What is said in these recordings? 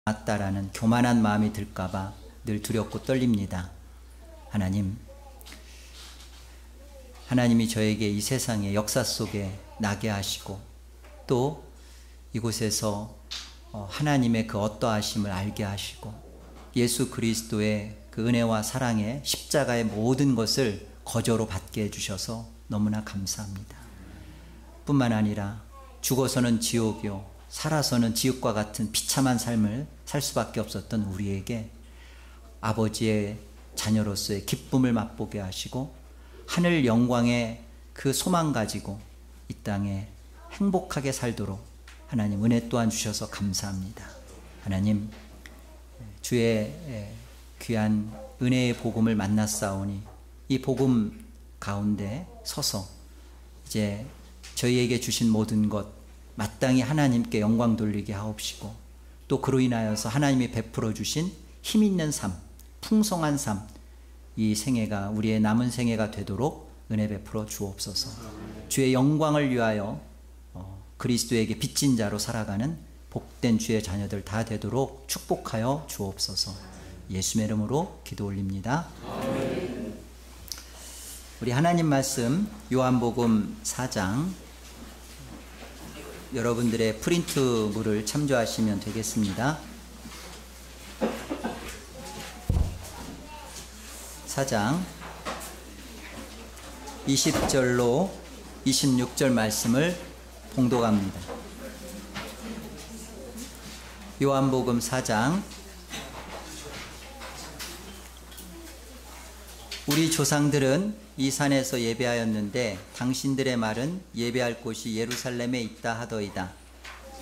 맞다라는 교만한 마음이 들까봐 늘 두렵고 떨립니다. 하나님이 저에게 이 세상의 역사 속에 나게 하시고 또 이곳에서 하나님의 그 어떠하심을 알게 하시고 예수 그리스도의 그 은혜와 사랑의 십자가의 모든 것을 거저로 받게 해주셔서 너무나 감사합니다. 뿐만 아니라 죽어서는 지옥이요 살아서는 지옥과 같은 비참한 삶을 살 수밖에 없었던 우리에게 아버지의 자녀로서의 기쁨을 맛보게 하시고 하늘 영광의 그 소망 가지고 이 땅에 행복하게 살도록 하나님 은혜 또한 주셔서 감사합니다. 하나님, 주의 귀한 은혜의 복음을 만났사오니 이 복음 가운데 서서 이제 저희에게 주신 모든 것 마땅히 하나님께 영광 돌리게 하옵시고 또 그로 인하여서 하나님이 베풀어 주신 힘있는 삶, 풍성한 삶, 이 생애가 우리의 남은 생애가 되도록 은혜 베풀어 주옵소서. 주의 영광을 위하여 그리스도에게 빚진 자로 살아가는 복된 주의 자녀들 다 되도록 축복하여 주옵소서. 예수의 이름으로 기도 올립니다. 우리 하나님 말씀 요한복음 4장 여러분들의 프린트물을 참조하시면 되겠습니다. 4장 20절로 26절 말씀을 봉독합니다. 요한복음 4장 우리 조상들은 이 산에서 예배하였는데 당신들의 말은 예배할 곳이 예루살렘에 있다 하더이다.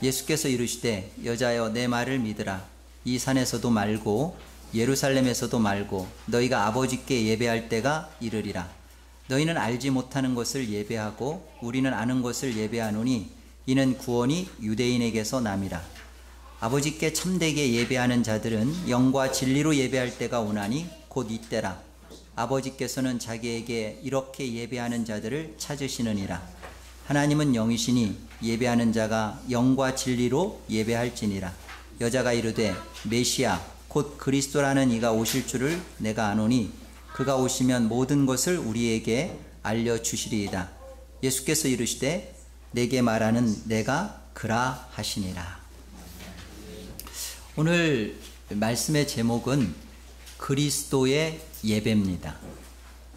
예수께서 이르시되 여자여 내 말을 믿으라. 이 산에서도 말고 예루살렘에서도 말고 너희가 아버지께 예배할 때가 이르리라. 너희는 알지 못하는 것을 예배하고 우리는 아는 것을 예배하노니 이는 구원이 유대인에게서 남이라. 아버지께 참되게 예배하는 자들은 영과 진리로 예배할 때가 오나니 곧 이때라. 아버지께서는 자기에게 이렇게 예배하는 자들을 찾으시느니라. 하나님은 영이시니 예배하는 자가 영과 진리로 예배할지니라. 여자가 이르되 메시아 곧 그리스도라는 이가 오실 줄을 내가 아노니 그가 오시면 모든 것을 우리에게 알려주시리이다. 예수께서 이르시되 내게 말하는 내가 그라 하시니라. 오늘 말씀의 제목은 그리스도의 예배입니다.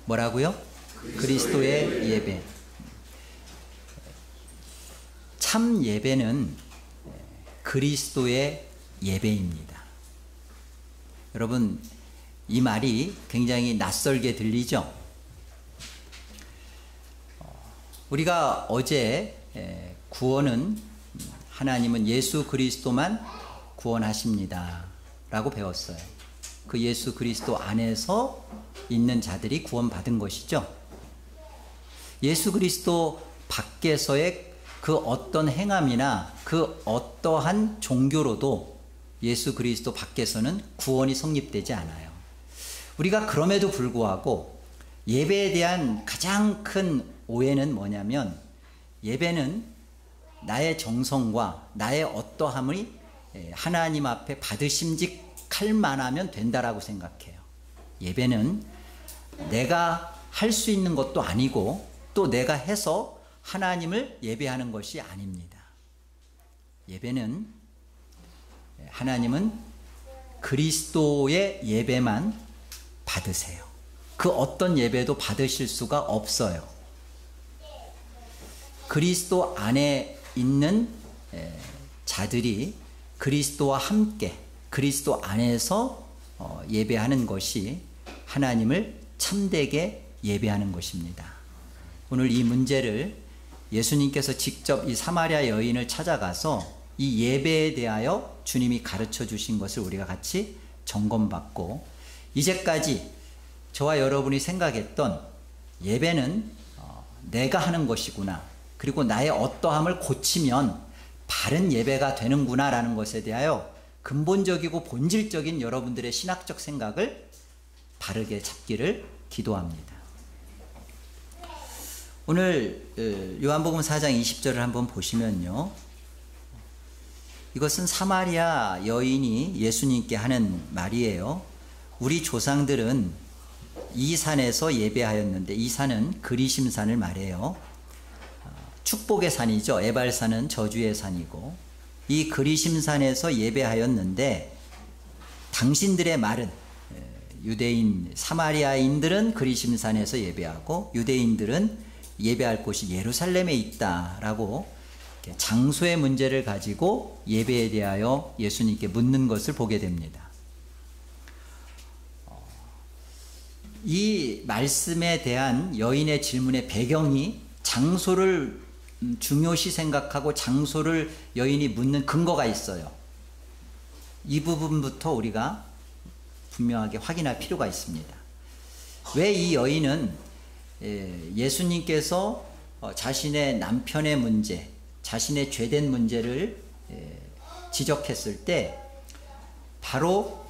뭐라고요? 그리스도의 예배. 참 예배는 그리스도의 예배입니다. 여러분, 이 말이 굉장히 낯설게 들리죠? 우리가 어제 구원은 하나님은 예수 그리스도만 구원하십니다 라고 배웠어요. 그 예수 그리스도 안에서 있는 자들이 구원받은 것이죠. 예수 그리스도 밖에서의 그 어떤 행함이나 그 어떠한 종교로도 예수 그리스도 밖에서는 구원이 성립되지 않아요. 우리가 그럼에도 불구하고 예배에 대한 가장 큰 오해는 뭐냐면 예배는 나의 정성과 나의 어떠함이 하나님 앞에 받으심직할 만하면 된다라고 생각해요. 예배는 내가 할 수 있는 것도 아니고 또 내가 해서 하나님을 예배하는 것이 아닙니다. 예배는 하나님은 그리스도의 예배만 받으세요. 그 어떤 예배도 받으실 수가 없어요. 그리스도 안에 있는 자들이 그리스도와 함께 그리스도 안에서 예배하는 것이 하나님을 참되게 예배하는 것입니다. 오늘 이 문제를 예수님께서 직접 이 사마리아 여인을 찾아가서 이 예배에 대하여 주님이 가르쳐 주신 것을 우리가 같이 점검받고 이제까지 저와 여러분이 생각했던 예배는 내가 하는 것이구나, 그리고 나의 어떠함을 고치면 바른 예배가 되는구나 라는 것에 대하여 근본적이고 본질적인 여러분들의 신학적 생각을 바르게 잡기를 기도합니다. 오늘 요한복음 4장 20절을 한번 보시면요, 이것은 사마리아 여인이 예수님께 하는 말이에요. 우리 조상들은 이 산에서 예배하였는데, 이 산은 그리심산을 말해요. 축복의 산이죠. 에발산은 저주의 산이고, 이 그리심산에서 예배하였는데, 당신들의 말은, 유대인 사마리아인들은 그리심산에서 예배하고 유대인들은 예배할 곳이 예루살렘에 있다라고 장소의 문제를 가지고 예배에 대하여 예수님께 묻는 것을 보게 됩니다. 이 말씀에 대한 여인의 질문의 배경이 장소를 중요시 생각하고 장소를 여인이 묻는 근거가 있어요. 이 부분부터 우리가 분명하게 확인할 필요가 있습니다. 왜 이 여인은 예수님께서 자신의 남편의 문제, 자신의 죄된 문제를 지적했을 때 바로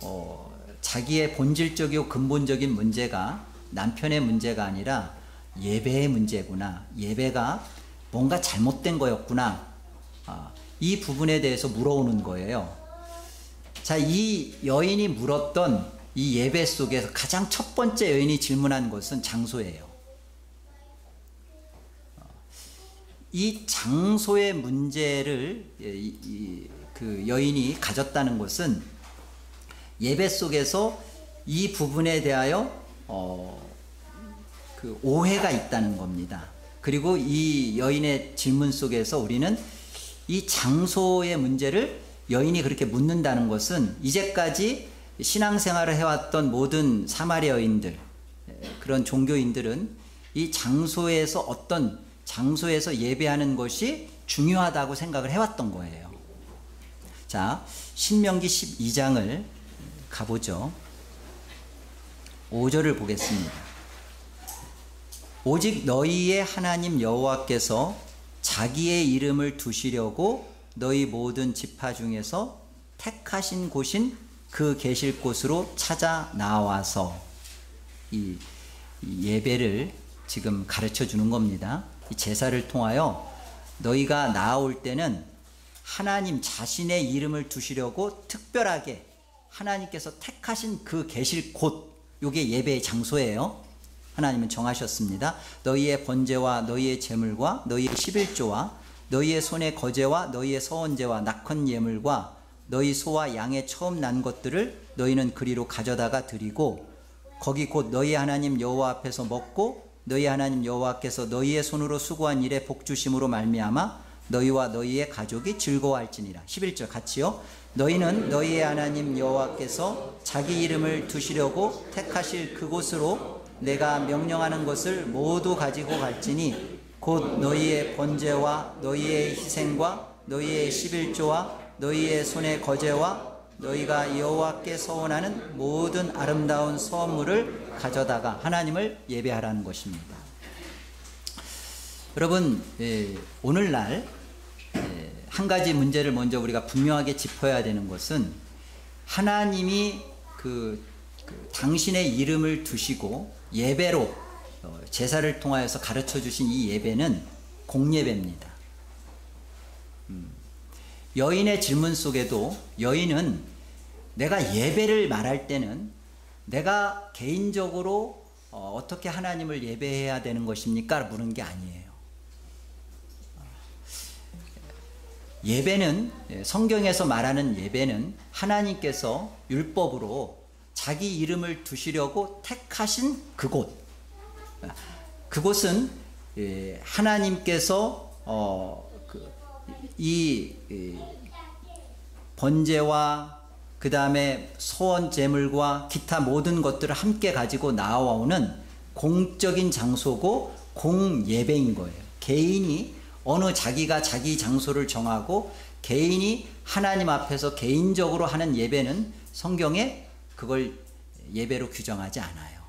자기의 본질적이고 근본적인 문제가 남편의 문제가 아니라 예배의 문제구나, 예배가 뭔가 잘못된 거였구나, 이 부분에 대해서 물어오는 거예요. 자, 이 여인이 물었던 이 예배 속에서 가장 첫 번째 여인이 질문한 것은 장소예요. 이 장소의 문제를 그 여인이 가졌다는 것은 예배 속에서 이 부분에 대하여 그 오해가 있다는 겁니다. 그리고 이 여인의 질문 속에서 우리는 이 장소의 문제를 여인이 그렇게 묻는다는 것은 이제까지 신앙생활을 해왔던 모든 사마리아인들, 그런 종교인들은 이 장소에서 어떤 장소에서 예배하는 것이 중요하다고 생각을 해왔던 거예요. 자, 신명기 12장을 가보죠. 5절을 보겠습니다. 오직 너희의 하나님 여호와께서 자기의 이름을 두시려고 너희 모든 지파 중에서 택하신 곳인 그 계실 곳으로 찾아 나와서, 이 예배를 지금 가르쳐 주는 겁니다. 이 제사를 통하여 너희가 나아올 때는 하나님 자신의 이름을 두시려고 특별하게 하나님께서 택하신 그 계실 곳, 이게 예배의 장소예요. 하나님은 정하셨습니다. 너희의 번제와 너희의 제물과 너희의 11조와 너희의 손의 거제와 너희의 서원제와 낙헌 예물과 너희 소와 양의 처음 난 것들을 너희는 그리로 가져다가 드리고, 거기 곧 너희 하나님 여호와 앞에서 먹고 너희 하나님 여호와께서 너희의 손으로 수고한 일에 복주심으로 말미암아 너희와 너희의 가족이 즐거워할지니라. 11절 같이요. 너희는 너희의 하나님 여호와께서 자기 이름을 두시려고 택하실 그곳으로 내가 명령하는 것을 모두 가지고 갈지니 곧 너희의 번제와 너희의 희생과 너희의 11조와 너희의 손의 거제와 너희가 여호와께 서원하는 모든 아름다운 선물을 가져다가 하나님을 예배하라는 것입니다. 여러분, 오늘날 한 가지 문제를 먼저 우리가 분명하게 짚어야 되는 것은, 하나님이 당신의 이름을 두시고 예배로 제사를 통하여서 가르쳐 주신 이 예배는 공예배입니다. 여인의 질문 속에도 여인은 내가 예배를 말할 때는 내가 개인적으로 어떻게 하나님을 예배해야 되는 것입니까? 물은 게 아니에요. 예배는, 성경에서 말하는 예배는 하나님께서 율법으로 자기 이름을 두시려고 택하신 그곳, 그곳은 하나님께서 이 번제와 그 다음에 소원 제물과 기타 모든 것들을 함께 가지고 나와오는 공적인 장소고 공예배인 거예요. 개인이 자기가 자기 장소를 정하고 개인이 하나님 앞에서 개인적으로 하는 예배는 성경에 그걸 예배로 규정하지 않아요.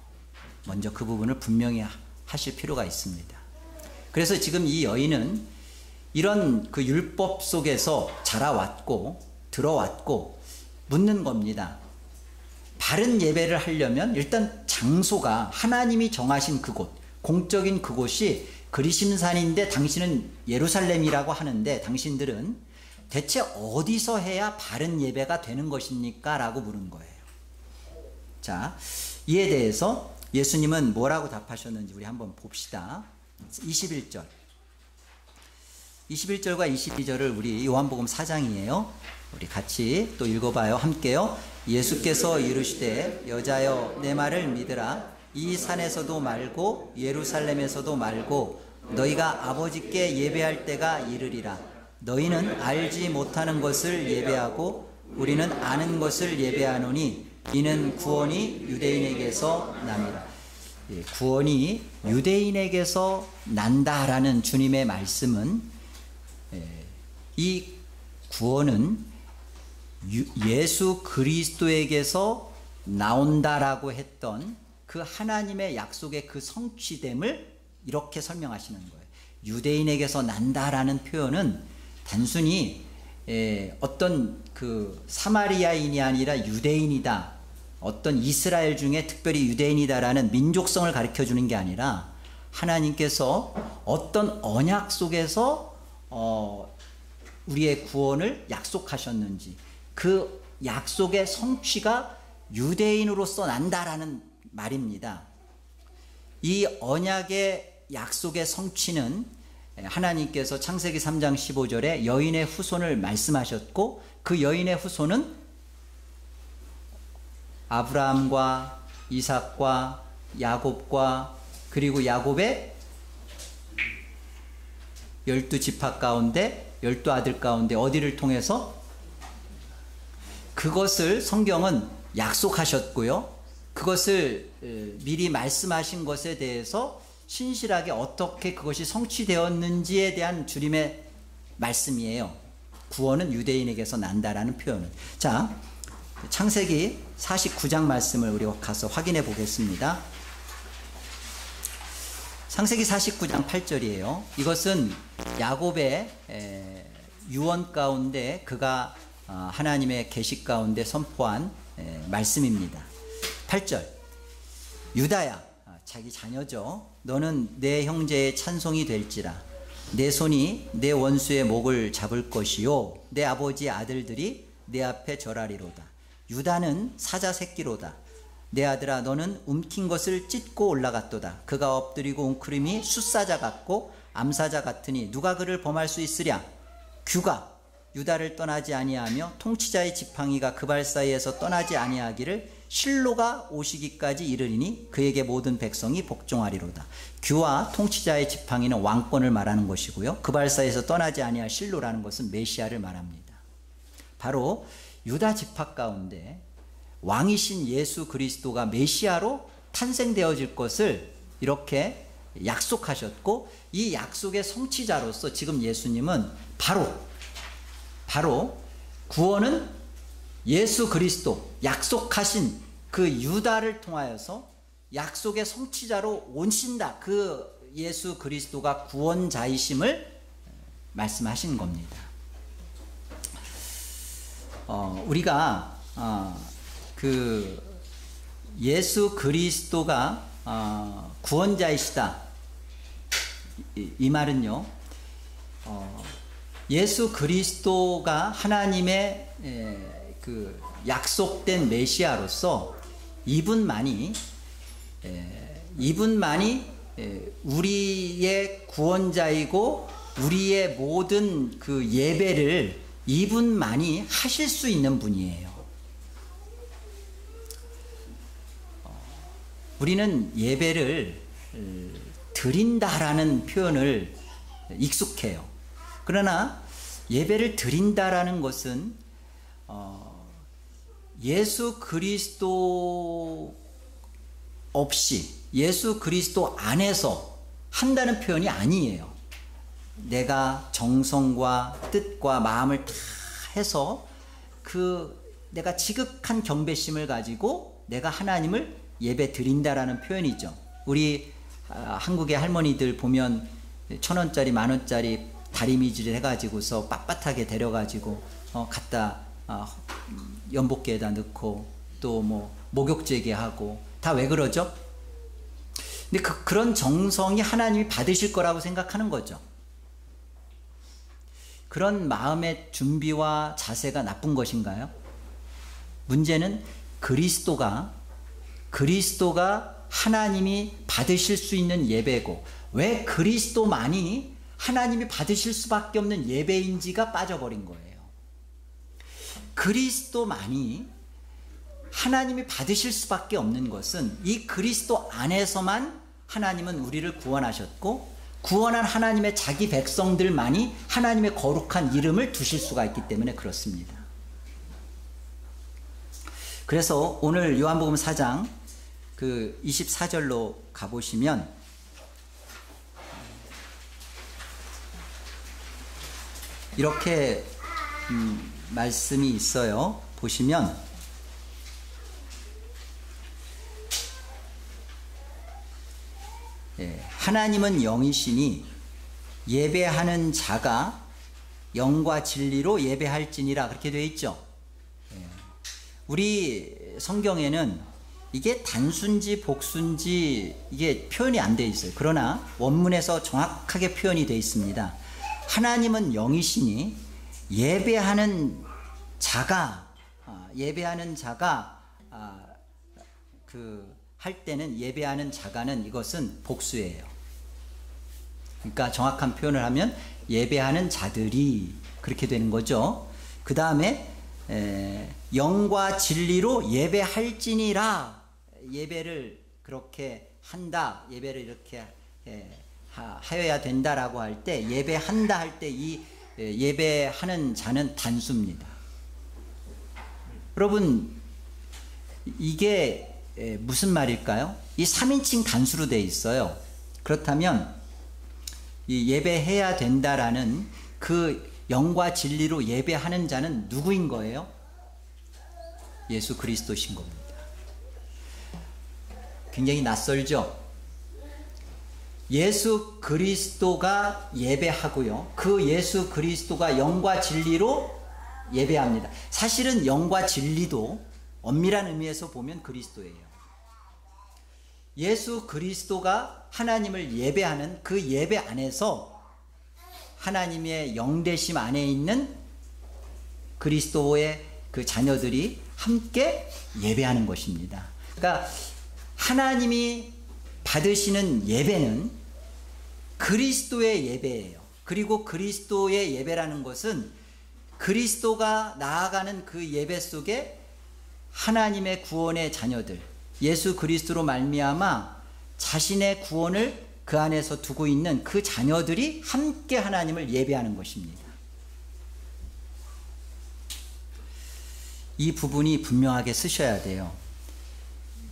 먼저 그 부분을 분명히 하실 필요가 있습니다. 그래서 지금 이 여인은 이런 그 율법 속에서 자라왔고 들어왔고 묻는 겁니다. 바른 예배를 하려면 일단 장소가 하나님이 정하신 그곳, 공적인 그곳이 그리심산인데 당신은 예루살렘이라고 하는데, 당신들은 대체 어디서 해야 바른 예배가 되는 것입니까? 라고 물은 거예요. 자, 이에 대해서 예수님은 뭐라고 답하셨는지 우리 한번 봅시다. 21절과 22절을 우리 요한복음 4장이에요. 우리 같이 또 읽어봐요. 함께요. 예수께서 이르시되 여자여 내 말을 믿으라. 이 산에서도 말고 예루살렘에서도 말고 너희가 아버지께 예배할 때가 이르리라. 너희는 알지 못하는 것을 예배하고 우리는 아는 것을 예배하노니 이는 구원이 유대인에게서 남이라. 구원이 유대인에게서 난다라는 주님의 말씀은, 이 구원은 예수 그리스도에게서 나온다라고 했던 그 하나님의 약속의 그 성취됨을 이렇게 설명하시는 거예요. 유대인에게서 난다라는 표현은 단순히 어떤 그 사마리아인이 아니라 유대인이다, 어떤 이스라엘 중에 특별히 유대인이다라는 민족성을 가르쳐 주는 게 아니라 하나님께서 어떤 언약 속에서 우리의 구원을 약속하셨는지 그 약속의 성취가 유대인으로서 난다라는 말입니다. 이 언약의 약속의 성취는 하나님께서 창세기 3장 15절에 여인의 후손을 말씀하셨고, 그 여인의 후손은 아브라함과 이삭과 야곱과 그리고 야곱의 12지파 가운데 12아들 가운데 어디를 통해서 그것을 성경은 약속하셨고요. 그것을 미리 말씀하신 것에 대해서 신실하게 어떻게 그것이 성취되었는지에 대한 주님의 말씀이에요. 구원은 유대인에게서 난다라는 표현은. 자, 창세기 49장 말씀을 우리 가서 확인해 보겠습니다. 창세기 49장 8절이에요. 이것은 야곱의 유언 가운데 그가 하나님의 계시 가운데 선포한 말씀입니다. 8절. 유다야, 자기 자녀죠. 너는 내 형제의 찬송이 될지라. 내 손이 내 원수의 목을 잡을 것이요 내 아버지의 아들들이 내 앞에 절하리로다. 유다는 사자 새끼로다. 내 아들아, 너는 움킨 것을 찢고 올라갔도다. 그가 엎드리고 웅크림이 숫사자 같고 암사자 같으니 누가 그를 범할 수 있으랴. 규가 유다를 떠나지 아니하며 통치자의 지팡이가 그 발 사이에서 떠나지 아니하기를 실로가 오시기까지 이르리니 그에게 모든 백성이 복종하리로다. 규와 통치자의 지팡이는 왕권을 말하는 것이고요, 그 발 사이에서 떠나지 아니할 실로라는 것은 메시아를 말합니다. 바로 유다 지파 가운데 왕이신 예수 그리스도가 메시아로 탄생되어질 것을 이렇게 약속하셨고, 이 약속의 성취자로서 지금 예수님은 바로 구원은 예수 그리스도, 약속하신 그 유다를 통하여서 약속의 성취자로 오신다, 그 예수 그리스도가 구원자이심을 말씀하신 겁니다. 우리가 그 예수 그리스도가 구원자이시다, 이 말은요, 예수 그리스도가 하나님의 그 약속된 메시아로서 이분만이 우리의 구원자이고 우리의 모든 그 예배를 이분만이 하실 수 있는 분이에요. 우리는 예배를 드린다라는 표현을 익숙해요. 그러나 예배를 드린다라는 것은 예수 그리스도 없이 예수 그리스도 안에서 한다는 표현이 아니에요. 내가 정성과 뜻과 마음을 다 해서 내가 지극한 경배심을 가지고 내가 하나님을 예배 드린다라는 표현이죠. 우리 한국의 할머니들 보면 1,000원짜리 10,000원짜리 다리미질 해가지고서 빳빳하게 데려가지고 갖다 연복기에다 넣고 또 뭐 목욕제게 하고 다 왜 그러죠? 근데 그런 정성이 하나님이 받으실 거라고 생각하는 거죠. 그런 마음의 준비와 자세가 나쁜 것인가요? 문제는 그리스도가 하나님이 받으실 수 있는 예배고, 왜 그리스도만이 하나님이 받으실 수밖에 없는 예배인지가 빠져버린 거예요. 그리스도만이 하나님이 받으실 수밖에 없는 것은 이 그리스도 안에서만 하나님은 우리를 구원하셨고, 구원한 하나님의 자기 백성들만이 하나님의 거룩한 이름을 두실 수가 있기 때문에 그렇습니다. 그래서 오늘 요한복음 4장 그 24절로 가보시면 이렇게 말씀이 있어요. 보시면 하나님은 영이시니 예배하는 자가 영과 진리로 예배할지니라, 그렇게 되어 있죠. 우리 성경에는 이게 단순지 복순지 이게 표현이 안 되어 있어요. 그러나 원문에서 정확하게 표현이 되어 있습니다. 하나님은 영이시니 예배하는 자가 할 때는, 예배하는 자가는 이것은 복수예요. 그러니까 정확한 표현을 하면 예배하는 자들이, 그렇게 되는 거죠. 그 다음에 영과 진리로 예배할지니라, 예배를 그렇게 한다, 예배를 이렇게 하여야 된다라고 할 때, 예배한다 할 때 이 예배하는 자는 단수입니다. 여러분, 이게 무슨 말일까요? 이 3인칭 단수로 되어 있어요. 그렇다면 이 예배해야 된다라는 그 영과 진리로 예배하는 자는 누구인 거예요? 예수 그리스도신 겁니다. 굉장히 낯설죠? 예수 그리스도가 예배하고요, 그 예수 그리스도가 영과 진리로 예배합니다. 사실은 영과 진리도 엄밀한 의미에서 보면 그리스도예요. 예수 그리스도가 하나님을 예배하는 그 예배 안에서 하나님의 영되심 안에 있는 그리스도의 그 자녀들이 함께 예배하는 것입니다. 그러니까 하나님이 받으시는 예배는 그리스도의 예배예요. 그리고 그리스도의 예배라는 것은 그리스도가 나아가는 그 예배 속에 하나님의 구원의 자녀들, 예수 그리스도로 말미암아 자신의 구원을 그 안에서 두고 있는 그 자녀들이 함께 하나님을 예배하는 것입니다. 이 부분이 분명하게 쓰셔야 돼요.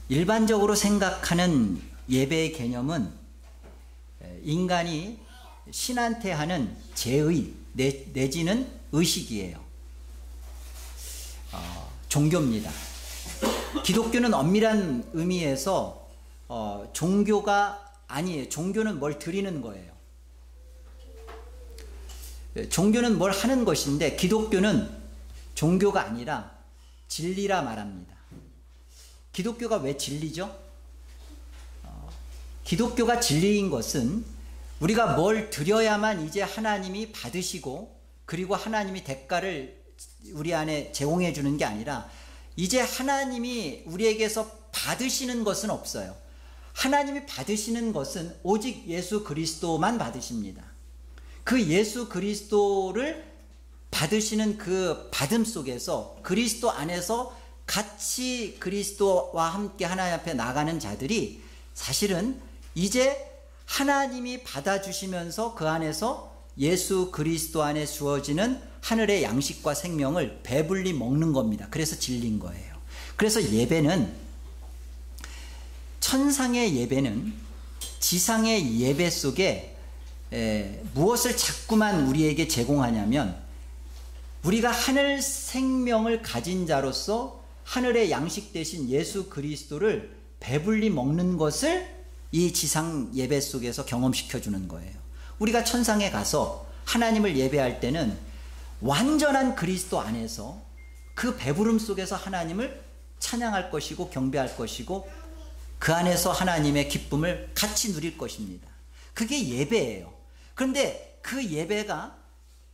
일반적으로 생각하는 예배의 개념은 인간이 신한테 하는 제의 내지는 의식이에요. 종교입니다. 기독교는 엄밀한 의미에서 종교가 아니에요. 종교는 뭘 드리는 거예요. 종교는 뭘 하는 것인데, 기독교는 종교가 아니라 진리라 말합니다. 기독교가 왜 진리죠? 기독교가 진리인 것은 우리가 뭘 드려야만 이제 하나님이 받으시고, 그리고 하나님이 대가를 우리 안에 제공해 주는 게 아니라, 이제 하나님이 우리에게서 받으시는 것은 없어요. 하나님이 받으시는 것은 오직 예수 그리스도만 받으십니다. 그 예수 그리스도를 받으시는 그 받음 속에서 그리스도 안에서 같이 그리스도와 함께 하나님 앞에 나가는 자들이 사실은 이제 하나님이 받아주시면서 그 안에서 예수 그리스도 안에 주어지는 하늘의 양식과 생명을 배불리 먹는 겁니다. 그래서 진리인 거예요. 그래서 예배는, 천상의 예배는 지상의 예배 속에 무엇을 자꾸만 우리에게 제공하냐면, 우리가 하늘 생명을 가진 자로서 하늘의 양식 대신 예수 그리스도를 배불리 먹는 것을 이 지상 예배 속에서 경험시켜 주는 거예요. 우리가 천상에 가서 하나님을 예배할 때는 완전한 그리스도 안에서 그 배부름 속에서 하나님을 찬양할 것이고 경배할 것이고, 그 안에서 하나님의 기쁨을 같이 누릴 것입니다. 그게 예배예요. 그런데 그 예배가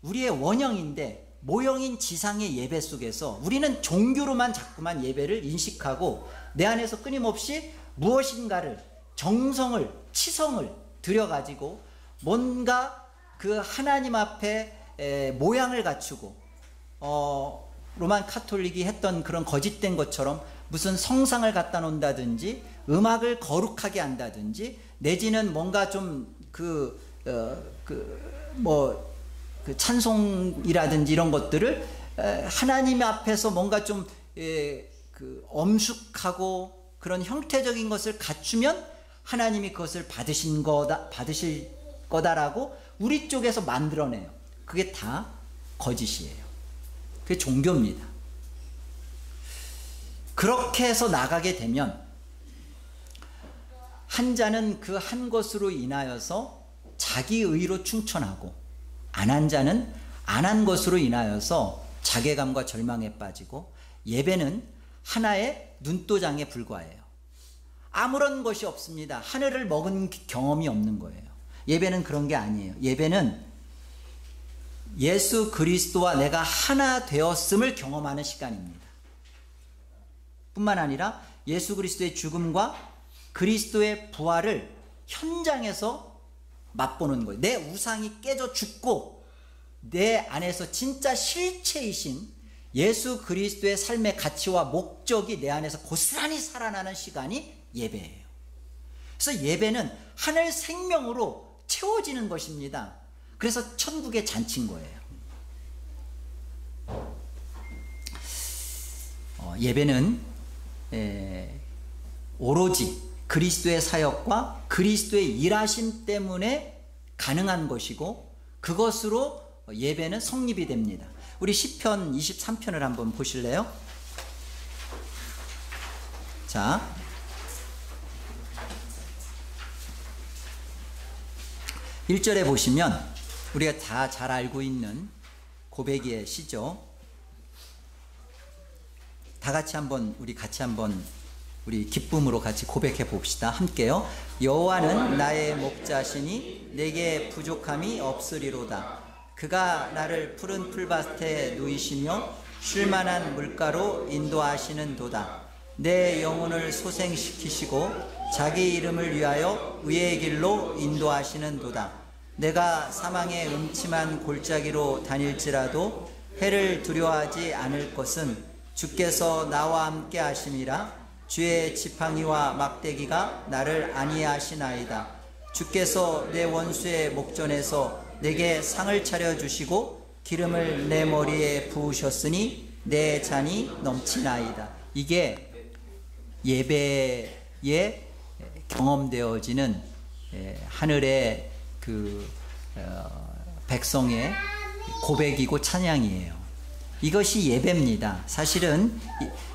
우리의 원형인데 모형인 지상의 예배 속에서 우리는 종교로만 자꾸만 예배를 인식하고 내 안에서 끊임없이 무엇인가를 정성을 치성을 들여가지고 뭔가 그 하나님 앞에 모양을 갖추고 로만 카톨릭이 했던 그런 거짓된 것처럼 무슨 성상을 갖다 놓는다든지 음악을 거룩하게 한다든지 내지는 뭔가 좀 그 찬송이라든지 이런 것들을 하나님 앞에서 뭔가 좀 엄숙하고 그런 형태적인 것을 갖추면 하나님이 그것을 받으실 거다라고 우리 쪽에서 만들어내요. 그게 다 거짓이에요. 그게 종교입니다. 그렇게 해서 나가게 되면 한 자는 그 한 것으로 인하여서 자기 의로 충천하고 안 한 자는 안 한 것으로 인하여서 자괴감과 절망에 빠지고 예배는 하나의 눈도장에 불과해요. 아무런 것이 없습니다. 하늘을 먹은 경험이 없는 거예요. 예배는 그런 게 아니에요. 예배는 예수 그리스도와 내가 하나 되었음을 경험하는 시간입니다. 뿐만 아니라 예수 그리스도의 죽음과 그리스도의 부활을 현장에서 맛보는 거예요. 내 우상이 깨져 죽고 내 안에서 진짜 실체이신 예수 그리스도의 삶의 가치와 목적이 내 안에서 고스란히 살아나는 시간이 예배예요. 그래서 예배는 하늘 생명으로 채워지는 것입니다. 그래서 천국의 잔치인 거예요. 예배는 오로지 그리스도의 사역과 그리스도의 일하심 때문에 가능한 것이고 그것으로 예배는 성립이 됩니다. 우리 시편 23편을 한번 보실래요? 자, 1절에 보시면 우리가 다 잘 알고 있는 고백의 시죠. 다 같이 한번 우리 기쁨으로 같이 고백해 봅시다. 함께요. 여호와는 나의 목자시니 내게 부족함이 없으리로다. 그가 나를 푸른 풀밭에 누이시며 쉴만한 물가로 인도하시는도다. 내 영혼을 소생시키시고 자기 이름을 위하여 의의 길로 인도하시는도다. 내가 사망의 음침한 골짜기로 다닐지라도 해를 두려워하지 않을 것은 주께서 나와 함께 하심이라. 주의 지팡이와 막대기가 나를 안위하시나이다. 주께서 내 원수의 목전에서 내게 상을 차려주시고 기름을 내 머리에 부으셨으니 내 잔이 넘치나이다. 이게 예배에 경험되어지는 하늘의 백성의 고백이고 찬양이에요. 이것이 예배입니다. 사실은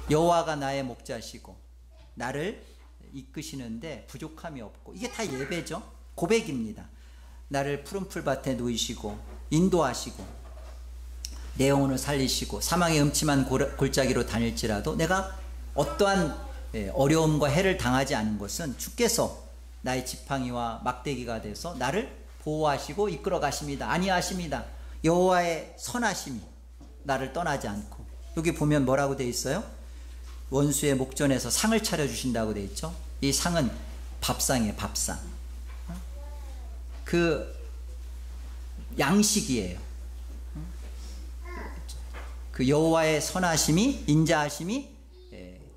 여호와가 나의 목자시고 나를 이끄시는데 부족함이 없고 이게 다 예배죠. 고백입니다. 나를 푸른 풀밭에 누이시고 인도하시고 내 영혼을 살리시고 사망의 음침한 골짜기로 다닐지라도 내가 어떠한 어려움과 해를 당하지 않은 것은 주께서 나의 지팡이와 막대기가 돼서 나를 보호하시고 이끌어 가십니다. 안위하십니다. 여호와의 선하심이 나를 떠나지 않고 여기 보면 뭐라고 되어 있어요? 원수의 목전에서 상을 차려주신다고 되어 있죠. 이 상은 밥상이에요. 밥상. 그 양식이에요. 그 여호와의 선하심이 인자하심이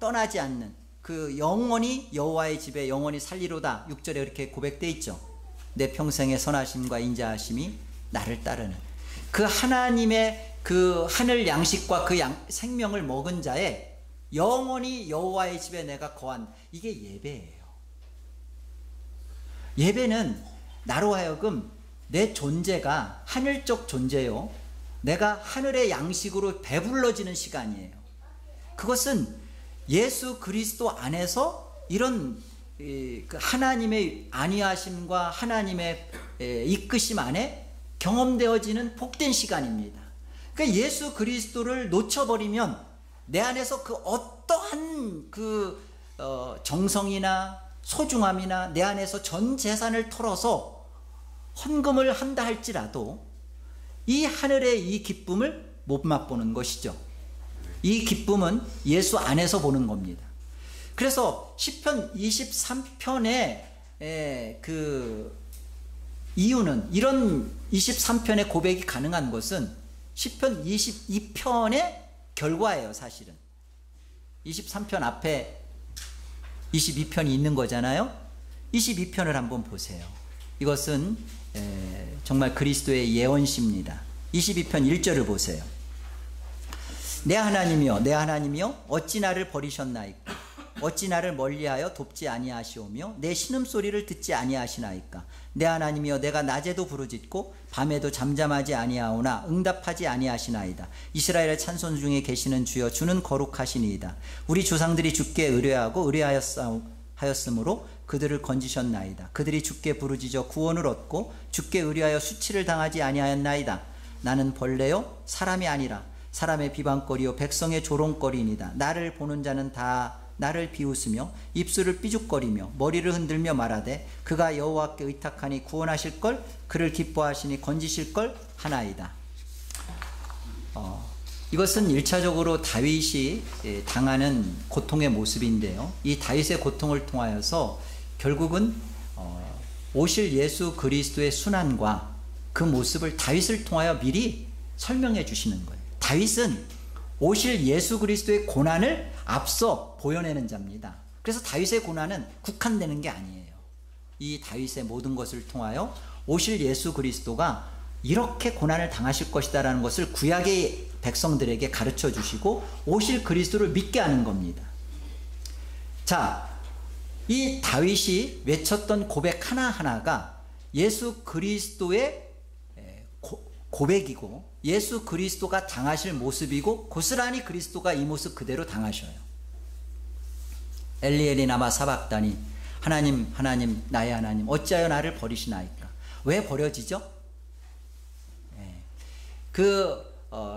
떠나지 않는 그 영원히 여호와의 집에 영원히 살리로다. 6절에 이렇게 고백되어 있죠. 내 평생의 선하심과 인자하심이 나를 따르는 그 하나님의 그 하늘 양식과 그 생명을 먹은 자의 영원히 여호와의 집에 내가 거한 이게 예배예요. 예배는 나로 하여금 내 존재가 하늘적 존재요. 내가 하늘의 양식으로 배불러지는 시간이에요. 그것은 예수 그리스도 안에서 이런 하나님의 안위하심과 하나님의 이끄심 안에 경험되어지는 복된 시간입니다. 그러니까 예수 그리스도를 놓쳐버리면 내 안에서 그 어떠한 정성이나 소중함이나 내 안에서 전 재산을 털어서 헌금을 한다 할지라도 이 하늘의 이 기쁨을 못 맛보는 것이죠. 이 기쁨은 예수 안에서 보는 겁니다. 그래서 시편 23편의 그 이유는, 이런 23편의 고백이 가능한 것은 시편 22편의 결과예요. 사실은 23편 앞에 22편이 있는 거잖아요. 22편을 한번 보세요. 이것은 정말 그리스도의 예언시입니다. 22편 1절을 보세요. 내 하나님이여, 내 하나님이여, 어찌 나를 버리셨나이까? 어찌 나를 멀리하여 돕지 아니하시오며 내 신음소리를 듣지 아니하시나이까? 내 하나님이여, 내가 낮에도 부르짖고 밤에도 잠잠하지 아니하오나 응답하지 아니하시나이다. 이스라엘의 찬송 중에 계시는 주여, 주는 거룩하시니이다. 우리 조상들이 주께 의뢰하고 의뢰하였으므로 그들을 건지셨나이다. 그들이 주께 부르짖어 구원을 얻고 주께 의뢰하여 수치를 당하지 아니하였나이다. 나는 벌레요 사람이 아니라 사람의 비방거리요 백성의 조롱거리이니다. 나를 보는 자는 다 나를 비웃으며 입술을 삐죽거리며 머리를 흔들며 말하되 그가 여호와께 의탁하니 구원하실 걸, 그를 기뻐하시니 건지실 걸 하나이다. 이것은 1차적으로 다윗이 당하는 고통의 모습인데요. 이 다윗의 고통을 통하여서 결국은 오실 예수 그리스도의 순환과 그 모습을 다윗을 통하여 미리 설명해 주시는 거예요. 다윗은 오실 예수 그리스도의 고난을 앞서 보여내는 자입니다. 그래서 다윗의 고난은 국한되는 게 아니에요. 이 다윗의 모든 것을 통하여 오실 예수 그리스도가 이렇게 고난을 당하실 것이다 라는 것을 구약의 백성들에게 가르쳐 주시고 오실 그리스도를 믿게 하는 겁니다. 자, 이 다윗이 외쳤던 고백 하나하나가 예수 그리스도의 고백이고 예수 그리스도가 당하실 모습이고 고스란히 그리스도가 이 모습 그대로 당하셔요. 엘리 나마 사박다니, 하나님 하나님 나의 하나님 어찌하여 나를 버리시나이까? 왜 버려지죠?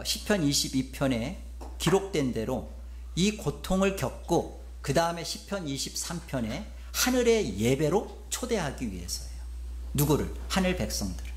시편 22편에 기록된 대로 이 고통을 겪고 그 다음에 시편 23편에 하늘의 예배로 초대하기 위해서예요. 누구를? 하늘 백성들을.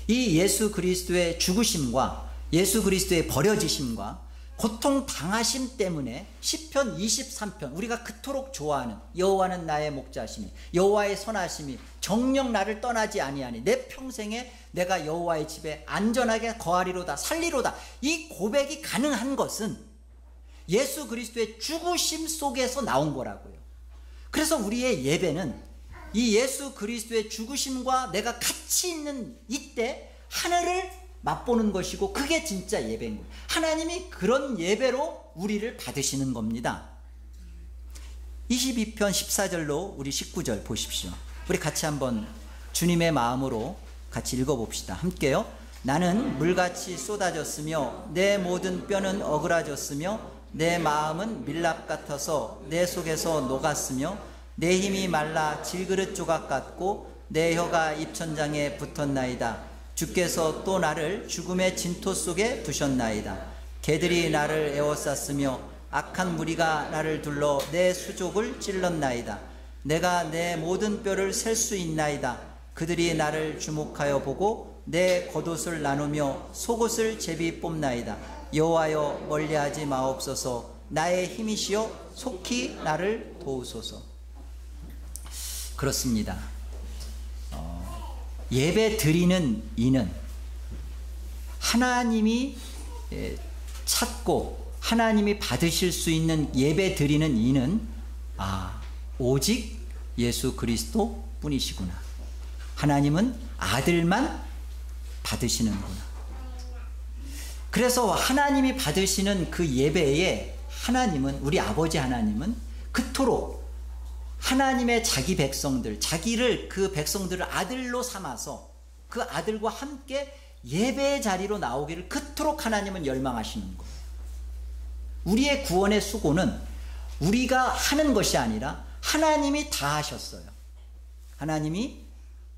이 예수 그리스도의 죽으심과 예수 그리스도의 버려지심과 고통 당하심 때문에 시편 23편, 우리가 그토록 좋아하는 여호와는 나의 목자시니 여호와의 선하심이 정녕 나를 떠나지 아니하니 내 평생에 내가 여호와의 집에 안전하게 거하리로다 살리로다, 이 고백이 가능한 것은 예수 그리스도의 죽으심 속에서 나온 거라고요. 그래서 우리의 예배는 이 예수 그리스도의 죽으심과 내가 같이 있는 이때 하늘을 맛보는 것이고 그게 진짜 예배인 거예요. 하나님이 그런 예배로 우리를 받으시는 겁니다. 22편 14절로 우리 19절 보십시오. 우리 같이 한번 주님의 마음으로 같이 읽어봅시다. 함께요. 나는 물같이 쏟아졌으며 내 모든 뼈는 어그라졌으며 내 마음은 밀랍 같아서 내 속에서 녹았으며 내 힘이 말라 질그릇 조각 같고 내 혀가 입천장에 붙었나이다. 주께서 또 나를 죽음의 진토 속에 두셨나이다. 개들이 나를 에워쌌으며 악한 무리가 나를 둘러 내 수족을 찔렀나이다. 내가 내 모든 뼈를 셀 수 있나이다. 그들이 나를 주목하여 보고 내 겉옷을 나누며 속옷을 제비 뽑나이다. 여호와여 멀리하지 마옵소서. 나의 힘이시여 속히 나를 도우소서. 그렇습니다. 예배 드리는 이는 하나님이 찾고 하나님이 받으실 수 있는 예배 드리는 이는 오직 예수 그리스도 뿐이시구나. 하나님은 아들만 받으시는구나. 그래서 하나님이 받으시는 그 예배에 하나님은, 우리 아버지 하나님은 그토록 하나님의 자기 백성들, 자기를, 그 백성들을 아들로 삼아서 그 아들과 함께 예배의 자리로 나오기를 그토록 하나님은 열망하시는 거예요. 우리의 구원의 수고는 우리가 하는 것이 아니라 하나님이 다 하셨어요. 하나님이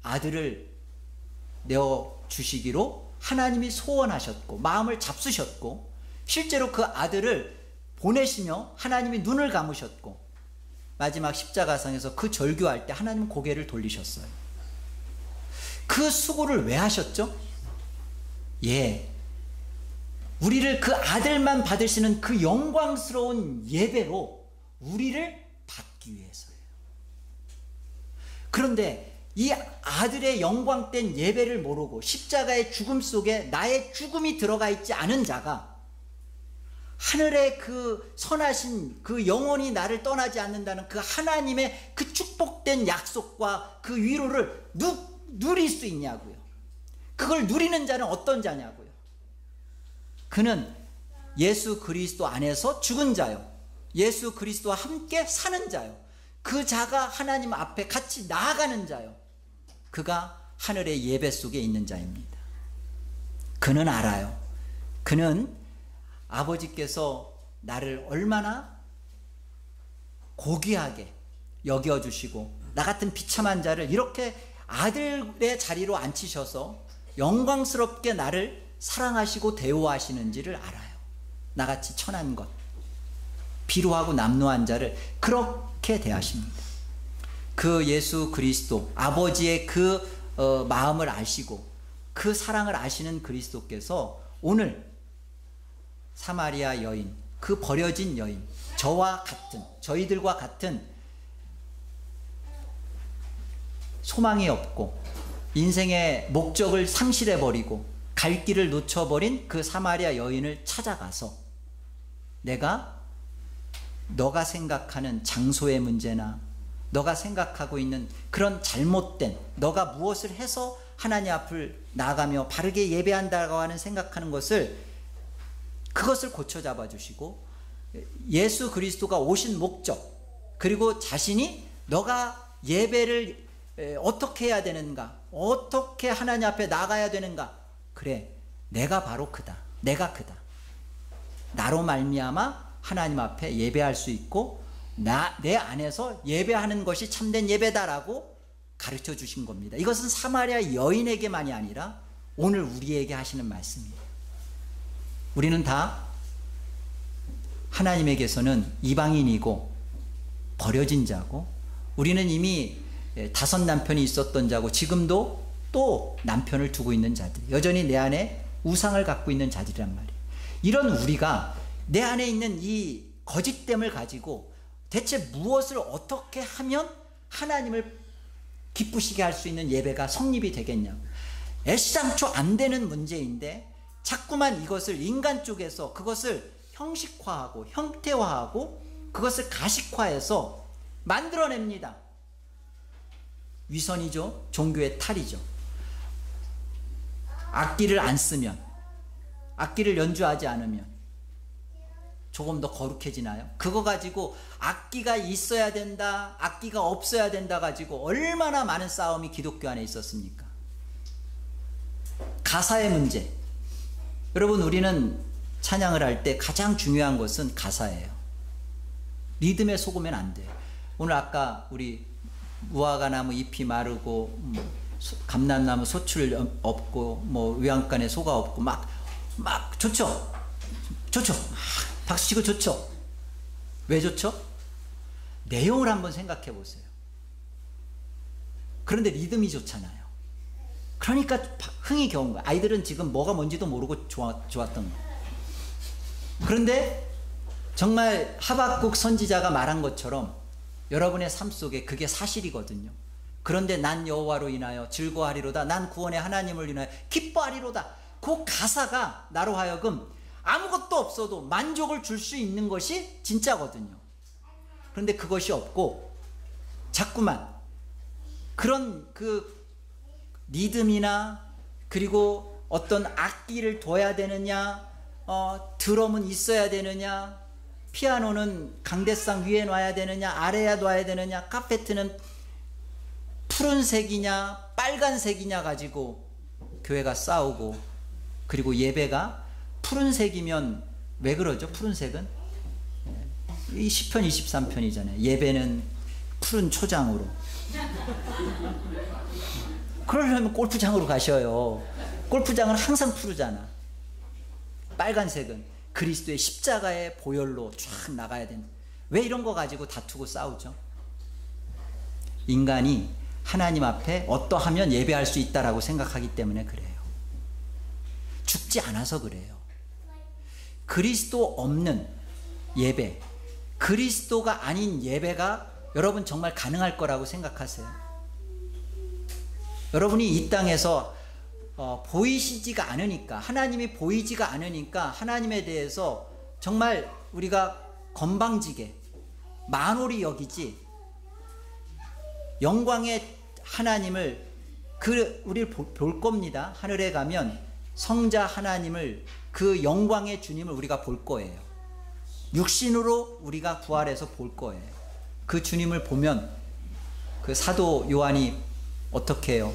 아들을 내어주시기로 하나님이 소원하셨고 마음을 잡수셨고 실제로 그 아들을 보내시며 하나님이 눈을 감으셨고 마지막 십자가상에서 그 절규할 때 하나님은 고개를 돌리셨어요. 그 수고를 왜 하셨죠? 예, 우리를 그 아들만 받으시는 그 영광스러운 예배로 우리를 받기 위해서예요. 그런데 이 아들의 영광된 예배를 모르고 십자가의 죽음 속에 나의 죽음이 들어가 있지 않은 자가 하늘의 그 선하신 그 영원히 나를 떠나지 않는다는 그 하나님의 그 축복된 약속과 그 위로를 누릴 수 있냐고요. 그걸 누리는 자는 어떤 자냐고요. 그는 예수 그리스도 안에서 죽은 자요, 예수 그리스도와 함께 사는 자요, 그 자가 하나님 앞에 같이 나아가는 자요, 그가 하늘의 예배 속에 있는 자입니다. 그는 알아요. 그는 아버지께서 나를 얼마나 고귀하게 여겨주시고 나 같은 비참한 자를 이렇게 아들의 자리로 앉히셔서 영광스럽게 나를 사랑하시고 대우하시는지를 알아요. 나같이 천한 것, 비루하고 남루한 자를 그렇게 대하십니다. 그 예수 그리스도, 아버지의 그 마음을 아시고 그 사랑을 아시는 그리스도께서 오늘 사마리아 여인, 그 버려진 여인, 저와 같은, 저희들과 같은 소망이 없고 인생의 목적을 상실해버리고 갈 길을 놓쳐버린 그 사마리아 여인을 찾아가서 내가 너가 생각하는 장소의 문제나 너가 생각하고 있는 그런 잘못된, 너가 무엇을 해서 하나님 앞을 나가며 바르게 예배한다고 하는 생각하는 것을, 그것을 고쳐 잡아 주시고 예수 그리스도가 오신 목적, 그리고 자신이 너가 예배를 어떻게 해야 되는가, 어떻게 하나님 앞에 나가야 되는가, 그래 내가 바로 그다, 내가 그다, 나로 말미암아 하나님 앞에 예배할 수 있고 내 안에서 예배하는 것이 참된 예배다라고 가르쳐 주신 겁니다. 이것은 사마리아 여인에게만이 아니라 오늘 우리에게 하시는 말씀이에요. 우리는 다 하나님에게서는 이방인이고 버려진 자고, 우리는 이미 5 남편이 있었던 자고 지금도 또 남편을 두고 있는 자들, 여전히 내 안에 우상을 갖고 있는 자들이란 말이에요. 이런 우리가 내 안에 있는 이 거짓됨을 가지고 대체 무엇을 어떻게 하면 하나님을 기쁘시게 할 수 있는 예배가 성립이 되겠냐고, 애시당초 안 되는 문제인데 자꾸만 이것을 인간 쪽에서 그것을 형식화하고 형태화하고 그것을 가식화해서 만들어냅니다. 위선이죠. 종교의 탈이죠. 악기를 안 쓰면, 악기를 연주하지 않으면 조금 더 거룩해지나요? 그거 가지고 악기가 있어야 된다, 악기가 없어야 된다 가지고 얼마나 많은 싸움이 기독교 안에 있었습니까? 가사의 문제. 여러분, 우리는 찬양을 할 때 가장 중요한 것은 가사예요. 리듬에 속으면 안 돼요. 오늘 아까 우리 무화과나무 잎이 마르고 감람나무 소출 없고 외양간에 소가 없고 막 좋죠? 좋죠? 박수치고 좋죠? 왜 좋죠? 내용을 한번 생각해 보세요. 그런데 리듬이 좋잖아요. 그러니까 흥이 겨운 거야. 아이들은 지금 뭐가 뭔지도 모르고 좋았던 거야. 그런데 정말 하박국 선지자가 말한 것처럼 여러분의 삶 속에 그게 사실이거든요. 그런데 난 여호와로 인하여 즐거워하리로다, 난 구원의 하나님을 인하여 기뻐하리로다, 그 가사가 나로 하여금 아무것도 없어도 만족을 줄 수 있는 것이 진짜거든요. 그런데 그것이 없고 자꾸만 그런 그 리듬이나 그리고 어떤 악기를 둬야 되느냐, 드럼은 있어야 되느냐, 피아노는 강대상 위에 놔야 되느냐, 아래에 놔야 되느냐, 카페트는 푸른색이냐 빨간색이냐 가지고 교회가 싸우고, 그리고 예배가 푸른색이면 왜 그러죠? 푸른색은 이 시편 23편이잖아요. 예배는 푸른 초장으로. 그러려면 골프장으로 가셔요. 골프장은 항상 푸르잖아. 빨간색은 그리스도의 십자가의 보혈로 쫙 나가야 된다. 왜 이런 거 가지고 다투고 싸우죠? 인간이 하나님 앞에 어떠하면 예배할 수 있다라고 생각하기 때문에 그래요. 죽지 않아서 그래요. 그리스도 없는 예배, 그리스도가 아닌 예배가 여러분 정말 가능할 거라고 생각하세요? 여러분이 이 땅에서 보이시지가 않으니까, 하나님이 보이지가 않으니까 하나님에 대해서 정말 우리가 건방지게 만홀히 여기지, 영광의 하나님을 우리를 볼 겁니다. 하늘에 가면 성자 하나님을, 그 영광의 주님을 우리가 볼 거예요. 육신으로 우리가 부활해서 볼 거예요. 그 주님을 보면 그 사도 요한이 어떻게 해요?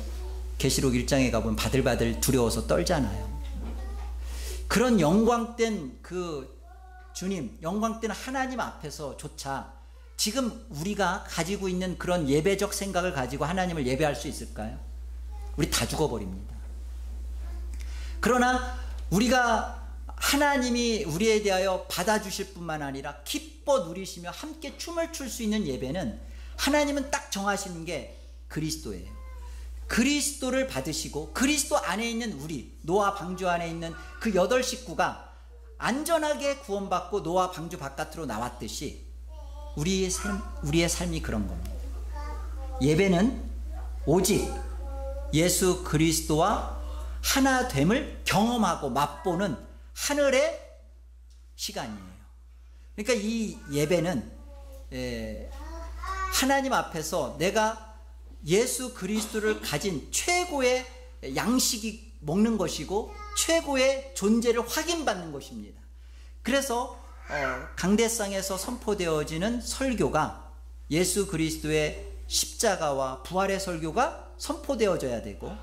계시록 1장에 가보면 바들바들 두려워서 떨잖아요. 그런 영광된 그 주님, 영광된 하나님 앞에서조차 지금 우리가 가지고 있는 그런 예배적 생각을 가지고 하나님을 예배할 수 있을까요? 우리 다 죽어버립니다. 그러나 우리가 하나님이 우리에 대하여 받아주실 뿐만 아니라 기뻐 누리시며 함께 춤을 출 수 있는 예배는, 하나님은 딱 정하시는 게 그리스도예요. 그리스도를 받으시고 그리스도 안에 있는 우리, 노아 방주 안에 있는 그 8 식구가 안전하게 구원받고 노아 방주 바깥으로 나왔듯이 우리의 삶이 그런 겁니다. 예배는 오직 예수 그리스도와 하나됨을 경험하고 맛보는 하늘의 시간이에요. 그러니까 이 예배는 하나님 앞에서 내가 예수 그리스도를 가진 최고의 양식이 먹는 것이고 최고의 존재를 확인받는 것입니다. 그래서 강대상에서 선포되어지는 설교가 예수 그리스도의 십자가와 부활의 설교가 선포되어져야 되고,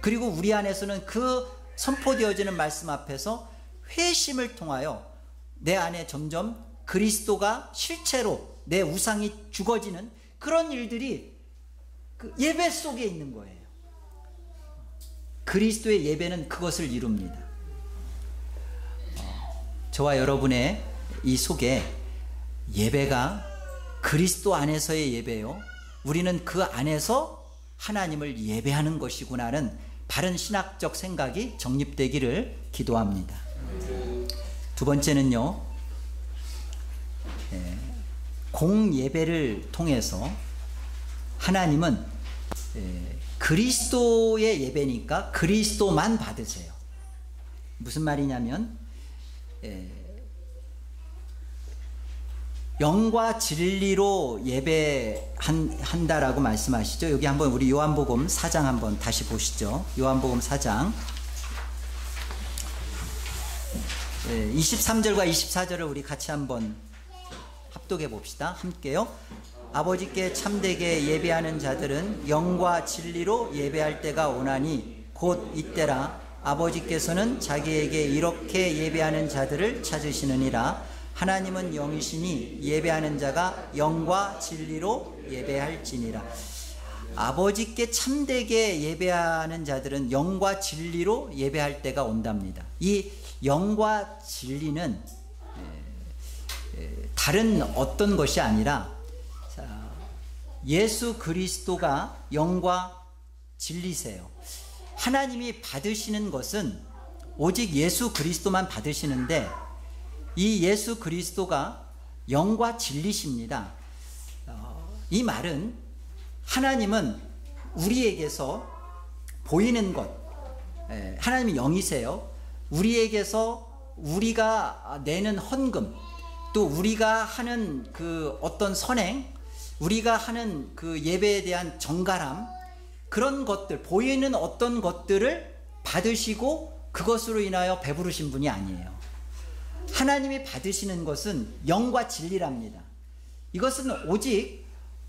그리고 우리 안에서는 그 선포되어지는 말씀 앞에서 회심을 통하여 내 안에 점점 그리스도가 실체로 내 우상이 죽어지는 그런 일들이 그 예배 속에 있는 거예요. 그리스도의 예배는 그것을 이룹니다. 저와 여러분의 이 속에 예배가 그리스도 안에서의 예배요, 우리는 그 안에서 하나님을 예배하는 것이구나는 바른 신학적 생각이 정립되기를 기도합니다. 두 번째는요, 공예배를 통해서 하나님은 그리스도의 예배니까 그리스도만 받으세요. 무슨 말이냐면 영과 진리로 예배한다라고 말씀하시죠. 여기 한번 우리 요한복음 4장 한번 다시 보시죠. 요한복음 4장 23절과 24절을 우리 같이 한번 합독해 봅시다. 함께요. 아버지께 참되게 예배하는 자들은 영과 진리로 예배할 때가 오나니 곧 이때라. 아버지께서는 자기에게 이렇게 예배하는 자들을 찾으시느니라. 하나님은 영이시니 예배하는 자가 영과 진리로 예배할지니라. 아버지께 참되게 예배하는 자들은 영과 진리로 예배할 때가 온답니다. 이 영과 진리는 다른 어떤 것이 아니라 예수 그리스도가 영과 진리세요. 하나님이 받으시는 것은 오직 예수 그리스도만 받으시는데, 이 예수 그리스도가 영과 진리십니다. 이 말은 하나님은 우리에게서 보이는 것, 하나님이 영이세요. 우리에게서 우리가 내는 헌금, 또 우리가 하는 그 어떤 선행, 우리가 하는 그 예배에 대한 정갈함, 그런 것들, 보이는 어떤 것들을 받으시고 그것으로 인하여 배부르신 분이 아니에요. 하나님이 받으시는 것은 영과 진리랍니다. 이것은 오직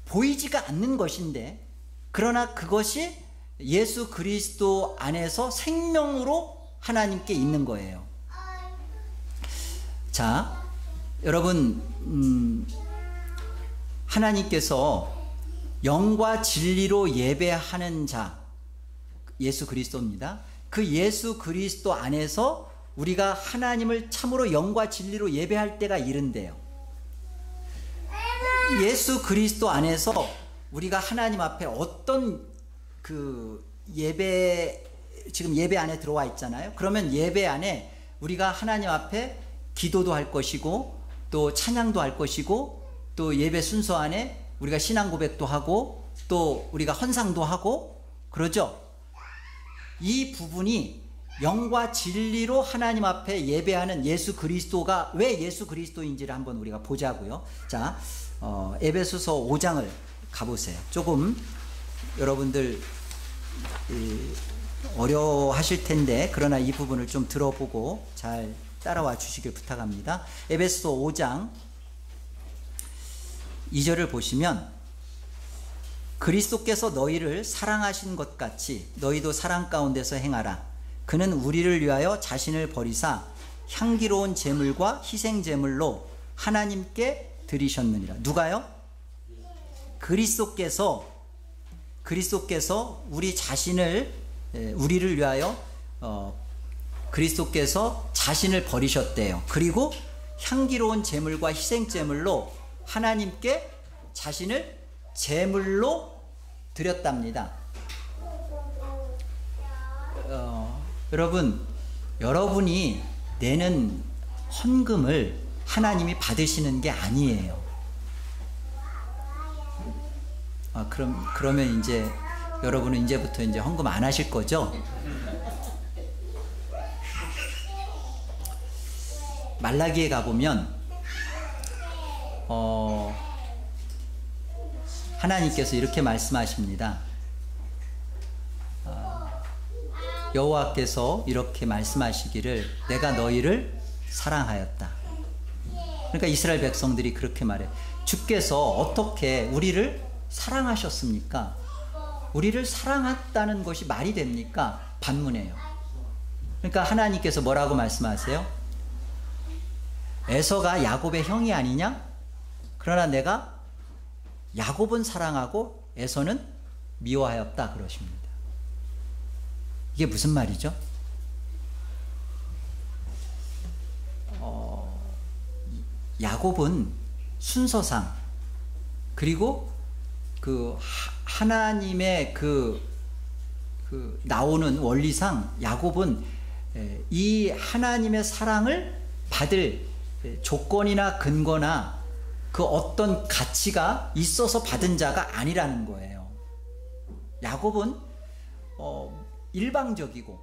보이지가 않는 것인데, 그러나 그것이 예수 그리스도 안에서 생명으로 하나님께 있는 거예요. 자, 여러분, 하나님께서 영과 진리로 예배하는 자, 예수 그리스도입니다. 그 예수 그리스도 안에서 우리가 하나님을 참으로 영과 진리로 예배할 때가 이른데요. 예수 그리스도 안에서 우리가 하나님 앞에 어떤 그 예배의 지금 예배 안에 들어와 있잖아요. 그러면 예배 안에 우리가 하나님 앞에 기도도 할 것이고 또 찬양도 할 것이고 또 예배 순서 안에 우리가 신앙 고백도 하고 또 우리가 헌상도 하고 그러죠. 이 부분이 영과 진리로 하나님 앞에 예배하는 예수 그리스도가 왜 예수 그리스도인지를 한번 우리가 보자고요. 자, 에베소서 5장을 가보세요. 조금 여러분들 어려워하실 텐데 그러나 이 부분을 좀 들어보고 잘 따라와 주시길 부탁합니다. 에베소서 5장 2절을 보시면 그리스도께서 너희를 사랑하신 것 같이 너희도 사랑 가운데서 행하라. 그는 우리를 위하여 자신을 버리사 향기로운 제물과 희생 제물로 하나님께 드리셨느니라. 누가요? 그리스도께서 우리 자신을 우리를 위하여 그리스도께서 자신을 버리셨대요. 그리고 향기로운 제물과 희생 제물로 하나님께 자신을 제물로 드렸답니다. 여러분이 내는 헌금을 하나님이 받으시는 게 아니에요. 그러면 이제 여러분은 이제부터 이제 헌금 안 하실 거죠? 말라기에 가보면 하나님께서 이렇게 말씀하십니다. 여호와께서 이렇게 말씀하시기를 내가 너희를 사랑하였다. 그러니까 이스라엘 백성들이 그렇게 말해요. 주께서 어떻게 우리를 사랑하셨습니까? 우리를 사랑했다는 것이 말이 됩니까? 반문해요. 그러니까 하나님께서 뭐라고 말씀하세요? 에서가 야곱의 형이 아니냐? 그러나 내가 야곱은 사랑하고 에서는 미워하였다 그러십니다. 이게 무슨 말이죠? 야곱은 순서상 그리고 그 하나님의 그 나오는 원리상 야곱은 이 하나님의 사랑을 받을 조건이나 근거나 그 어떤 가치가 있어서 받은 자가 아니라는 거예요. 야곱은 일방적이고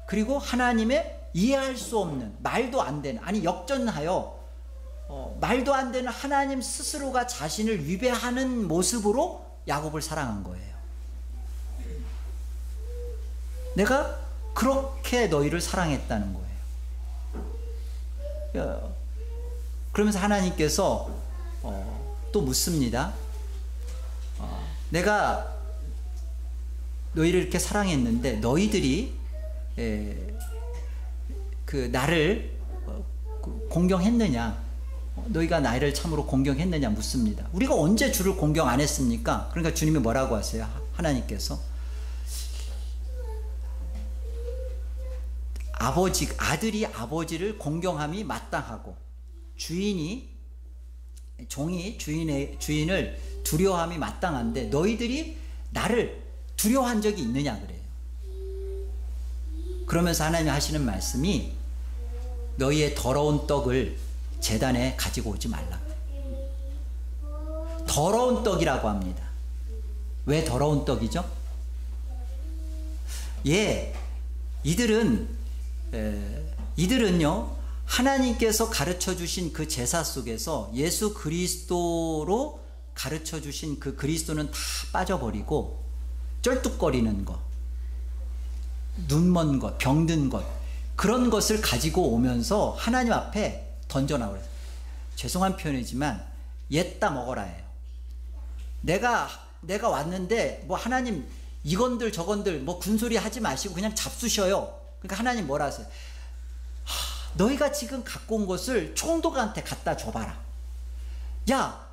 그리고 하나님의 이해할 수 없는 말도 안 되는 아니 역전하여 말도 안 되는 하나님 스스로가 자신을 위배하는 모습으로 야곱을 사랑한 거예요. 내가 그렇게 너희를 사랑했다는 거예요. 그러면서 하나님께서 또 묻습니다. 내가 너희를 이렇게 사랑했는데 너희들이 나를 공경했느냐? 너희가 나를 참으로 공경했느냐 묻습니다. 우리가 언제 주를 공경 안 했습니까? 그러니까 주님이 뭐라고 하세요? 하나님께서 아들이 아버지를 공경함이 마땅하고 종이 주인을 두려워함이 마땅한데 너희들이 나를 두려워한 적이 있느냐 그래요. 그러면서 하나님이 하시는 말씀이 너희의 더러운 떡을 제단에 가지고 오지 말라. 더러운 떡이라고 합니다. 왜 더러운 떡이죠? 이들은요 하나님께서 가르쳐 주신 그 제사 속에서 예수 그리스도로 가르쳐 주신 그 그리스도는 다 빠져버리고 쩔뚝거리는 것, 눈먼 것, 병든 것 그런 것을 가지고 오면서 하나님 앞에 던져놔. 죄송한 표현이지만 옛다 먹어라 해요. 내가 왔는데 뭐 하나님 이건들 저건들 뭐 군소리 하지 마시고 그냥 잡수셔요. 그러니까 하나님 뭐라 하세요? 너희가 지금 갖고 온 것을 총독한테 갖다 줘봐라. 야,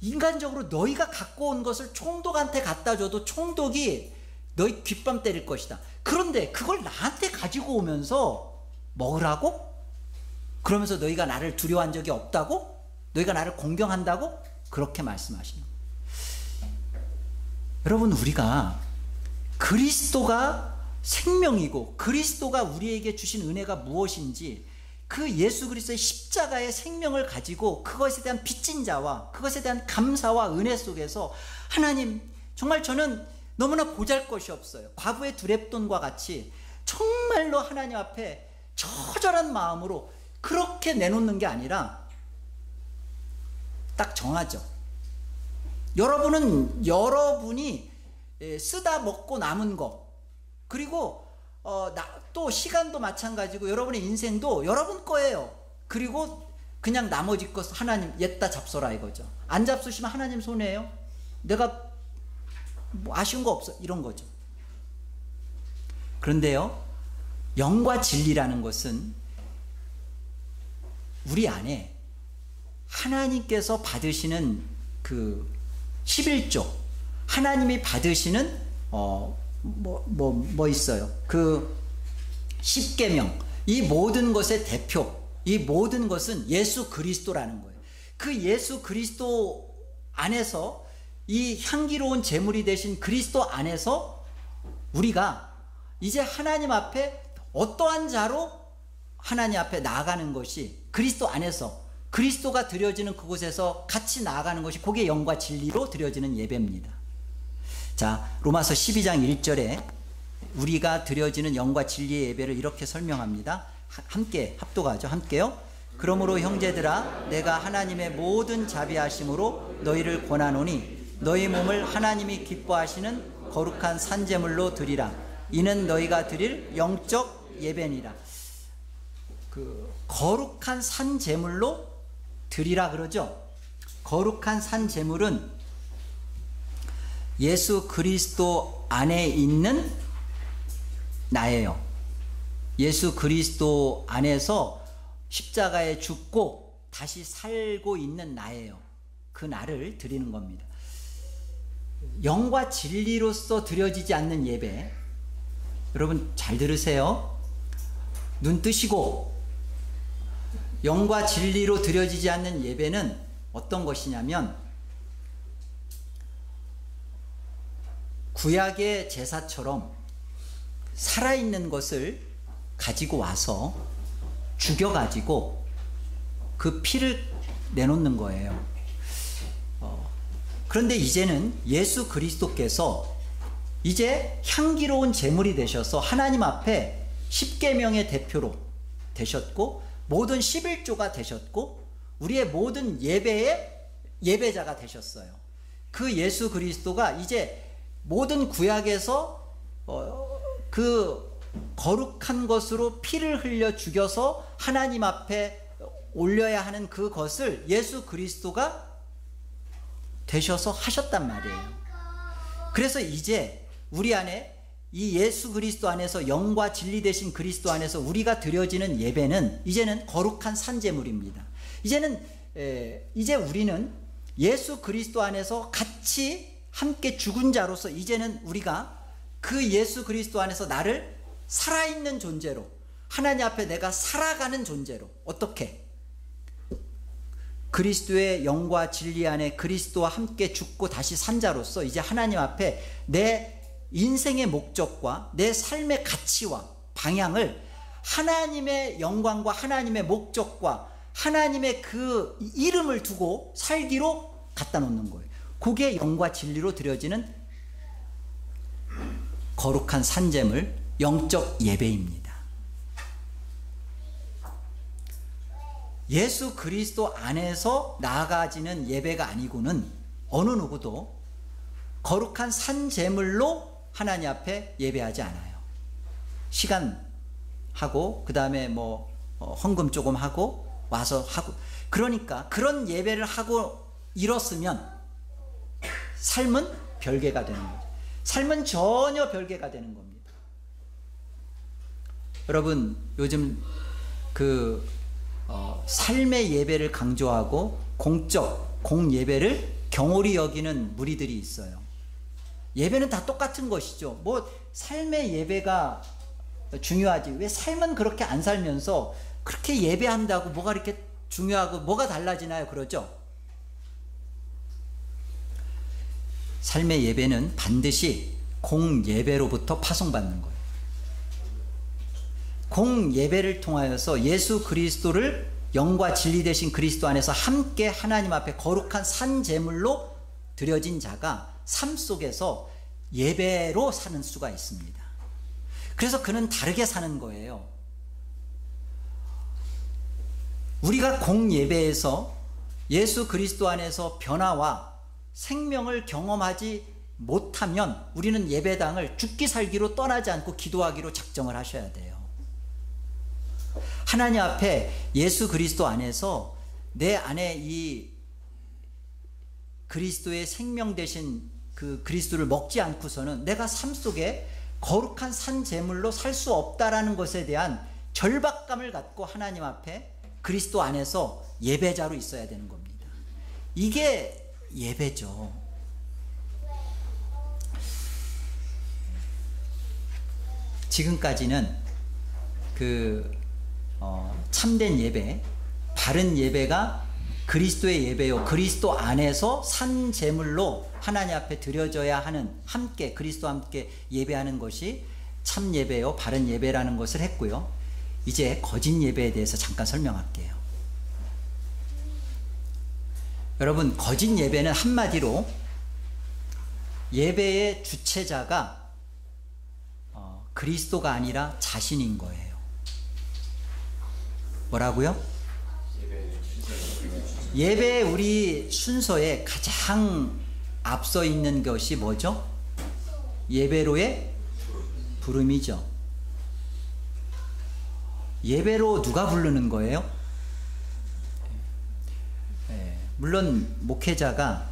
인간적으로 너희가 갖고 온 것을 총독한테 갖다 줘도 총독이 너희 귓밤 때릴 것이다. 그런데 그걸 나한테 가지고 오면서 먹으라고? 그러면서 너희가 나를 두려워한 적이 없다고? 너희가 나를 공경한다고? 그렇게 말씀하시는 거예요. 여러분, 우리가 그리스도가 생명이고 그리스도가 우리에게 주신 은혜가 무엇인지 그 예수 그리스도의 십자가의 생명을 가지고 그것에 대한 빚진 자와 그것에 대한 감사와 은혜 속에서 하나님 정말 저는 너무나 보잘것이 없어요. 과부의 두 렙돈과 같이 정말로 하나님 앞에 처절한 마음으로 그렇게 내놓는 게 아니라 딱 정하죠. 여러분이 쓰다 먹고 남은 거 그리고 또 시간도 마찬가지고 여러분의 인생도 여러분 거예요. 그리고 그냥 나머지 것 하나님 옛다 잡숴라 이거죠. 안 잡수시면 하나님 손해예요. 내가 뭐 아쉬운 거 없어 이런 거죠. 그런데요, 영과 진리라는 것은 우리 안에 하나님께서 받으시는 그 11조, 하나님이 받으시는 뭐 있어요? 그 10계명, 이 모든 것의 대표, 이 모든 것은 예수 그리스도라는 거예요. 그 예수 그리스도 안에서 이 향기로운 제물이 되신 그리스도 안에서 우리가 이제 하나님 앞에 어떠한 자로 하나님 앞에 나아가는 것이 그리스도 안에서 그리스도가 드려지는 그곳에서 같이 나아가는 것이 그게 영과 진리로 드려지는 예배입니다. 자, 로마서 12장 1절에 우리가 드려지는 영과 진리의 예배를 이렇게 설명합니다. 함께 합독하죠. 함께요. 그러므로 형제들아 내가 하나님의 모든 자비하심으로 너희를 권하노니 너희 몸을 하나님이 기뻐하시는 거룩한 산제물로 드리라. 이는 너희가 드릴 영적 예배니라. 그 거룩한 산제물로 드리라 그러죠. 거룩한 산제물은 예수 그리스도 안에 있는 나예요. 예수 그리스도 안에서 십자가에 죽고 다시 살고 있는 나예요. 그 나를 드리는 겁니다. 영과 진리로서 드려지지 않는 예배, 여러분 잘 들으세요. 눈 뜨시고 영과 진리로 드려지지 않는 예배는 어떤 것이냐면 구약의 제사처럼 살아있는 것을 가지고 와서 죽여가지고 그 피를 내놓는 거예요. 그런데 이제는 예수 그리스도께서 이제 향기로운 제물이 되셔서 하나님 앞에 십계명의 대표로 되셨고 모든 11조가 되셨고 우리의 모든 예배의 예배자가 되셨어요. 그 예수 그리스도가 이제 모든 구약에서 그 거룩한 것으로 피를 흘려 죽여서 하나님 앞에 올려야 하는 그것을 예수 그리스도가 되셔서 하셨단 말이에요. 그래서 이제 우리 안에 이 예수 그리스도 안에서 영과 진리 되신 그리스도 안에서 우리가 드려지는 예배는 이제는 거룩한 산제물입니다. 이제 우리는 예수 그리스도 안에서 같이 함께 죽은 자로서 이제는 우리가 그 예수 그리스도 안에서 나를 살아있는 존재로 하나님 앞에 내가 살아가는 존재로 어떻게? 그리스도의 영과 진리 안에 그리스도와 함께 죽고 다시 산 자로서 이제 하나님 앞에 내 인생의 목적과 내 삶의 가치와 방향을 하나님의 영광과 하나님의 목적과 하나님의 그 이름을 두고 살기로 갖다 놓는 거예요. 그게 영과 진리로 드려지는 거룩한 산제물, 영적 예배입니다. 예수 그리스도 안에서 나아가지는 예배가 아니고는 어느 누구도 거룩한 산제물로 하나님 앞에 예배하지 않아요. 시간 하고 그 다음에 헌금 조금 하고 와서 하고, 그러니까 그런 예배를 하고 일었으면 삶은 별개가 되는 거죠. 삶은 전혀 별개가 되는 겁니다. 여러분 요즘 삶의 예배를 강조하고 공예배를 경홀히 여기는 무리들이 있어요. 예배는 다 똑같은 것이죠. 삶의 예배가 중요하지. 왜 삶은 그렇게 안 살면서 그렇게 예배한다고 뭐가 이렇게 중요하고 뭐가 달라지나요? 그러죠. 삶의 예배는 반드시 공예배로부터 파송받는 거예요. 공예배를 통하여서 예수 그리스도를 영과 진리 되신 그리스도 안에서 함께 하나님 앞에 거룩한 산 제물로 드려진 자가 삶 속에서 예배로 사는 수가 있습니다. 그래서 그는 다르게 사는 거예요. 우리가 공예배에서 예수 그리스도 안에서 변화와 생명을 경험하지 못하면 우리는 예배당을 죽기 살기로 떠나지 않고 기도하기로 작정을 하셔야 돼요. 하나님 앞에 예수 그리스도 안에서 내 안에 이 그리스도의 생명 되신 그 그리스도를 먹지 않고서는 내가 삶 속에 거룩한 산 제물로 살 수 없다라는 것에 대한 절박감을 갖고 하나님 앞에 그리스도 안에서 예배자로 있어야 되는 겁니다. 이게 예배죠. 지금까지는 참된 예배, 바른 예배가 그리스도의 예배요, 그리스도 안에서 산 제물로 하나님 앞에 드려져야 하는, 함께 그리스도와 함께 예배하는 것이 참 예배요, 바른 예배라는 것을 했고요. 이제 거짓 예배에 대해서 잠깐 설명할게요. 여러분, 거짓 예배는 한마디로 예배의 주체자가 그리스도가 아니라 자신인 거예요. 뭐라고요? 예배의 우리 순서에 가장 앞서 있는 것이 뭐죠? 예배로의 부름이죠. 예배로 누가 부르는 거예요? 물론 목회자가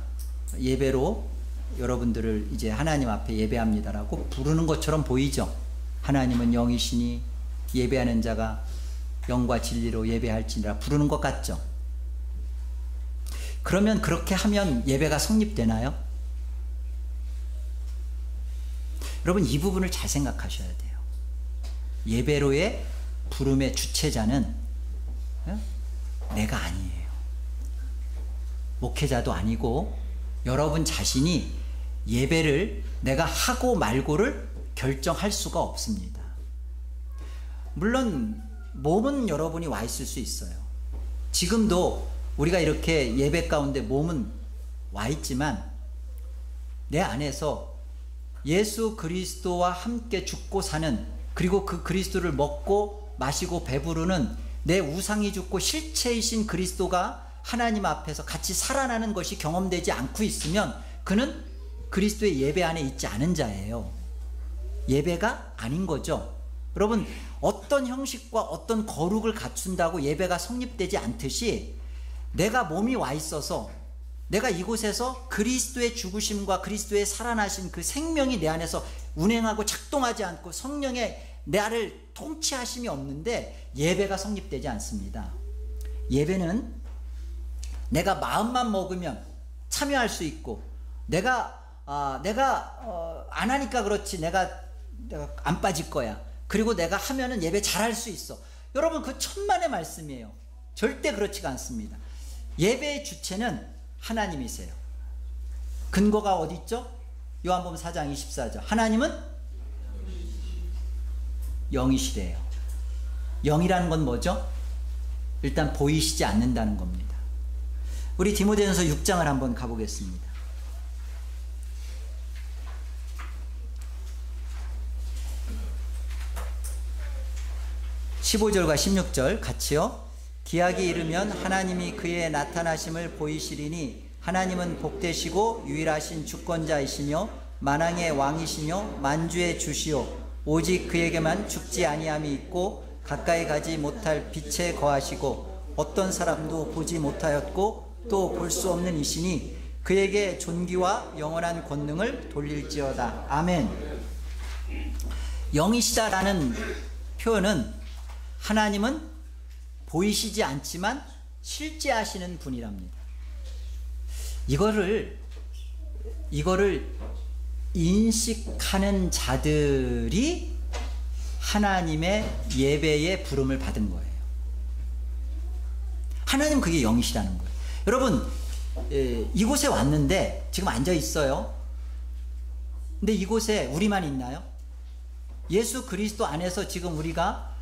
예배로 여러분들을 이제 하나님 앞에 예배합니다라고 부르는 것처럼 보이죠. 하나님은 영이시니 예배하는 자가 영과 진리로 예배할지니라 부르는 것 같죠. 그러면 그렇게 하면 예배가 성립되나요? 여러분, 이 부분을 잘 생각하셔야 돼요. 예배로의 부름의 주체자는 내가 아니에요. 목회자도 아니고 여러분 자신이 예배를 내가 하고 말고를 결정할 수가 없습니다. 물론 몸은 여러분이 와 있을 수 있어요. 지금도 우리가 이렇게 예배 가운데 몸은 와 있지만 내 안에서 예수 그리스도와 함께 죽고 사는, 그리고 그 그리스도를 먹고 마시고 배부르는 내 우상이 죽고 실체이신 그리스도가 하나님 앞에서 같이 살아나는 것이 경험되지 않고 있으면 그는 그리스도의 예배 안에 있지 않은 자예요. 예배가 아닌 거죠. 여러분, 어떤 형식과 어떤 거룩을 갖춘다고 예배가 성립되지 않듯이 내가 몸이 와 있어서 내가 이곳에서 그리스도의 죽으심과 그리스도의 살아나신 그 생명이 내 안에서 운행하고 작동하지 않고 성령의 나를 통치하심이 없는데 예배가 성립되지 않습니다. 예배는 내가 마음만 먹으면 참여할 수 있고, 내가 안 하니까 그렇지 내가 안 빠질 거야, 그리고 내가 하면은 예배 잘할 수 있어. 여러분, 그 천만의 말씀이에요. 절대 그렇지가 않습니다. 예배의 주체는 하나님이세요. 근거가 어디 있죠? 요한복음 4장 24절. 하나님은 영이시래요. 영이라는 건 뭐죠? 일단 보이시지 않는다는 겁니다. 우리 디모데전서 6장을 한번 가보겠습니다. 15절과 16절 같이요. 기약이 이르면 하나님이 그의 나타나심을 보이시리니 하나님은 복되시고 유일하신 주권자이시며 만왕의 왕이시며 만주의 주시오 오직 그에게만 죽지 아니함이 있고 가까이 가지 못할 빛에 거하시고 어떤 사람도 보지 못하였고 또 볼 수 없는 이시니 그에게 존귀와 영원한 권능을 돌릴지어다. 아멘. 영이시다라는 표현은 하나님은 보이시지 않지만 실제하시는 분이랍니다. 이거를 인식하는 자들이 하나님의 예배의 부름을 받은 거예요. 하나님 그게 영이시라는 거예요. 여러분, 이곳에 왔는데 지금 앉아 있어요. 근데 이곳에 우리만 있나요? 예수 그리스도 안에서 지금 우리가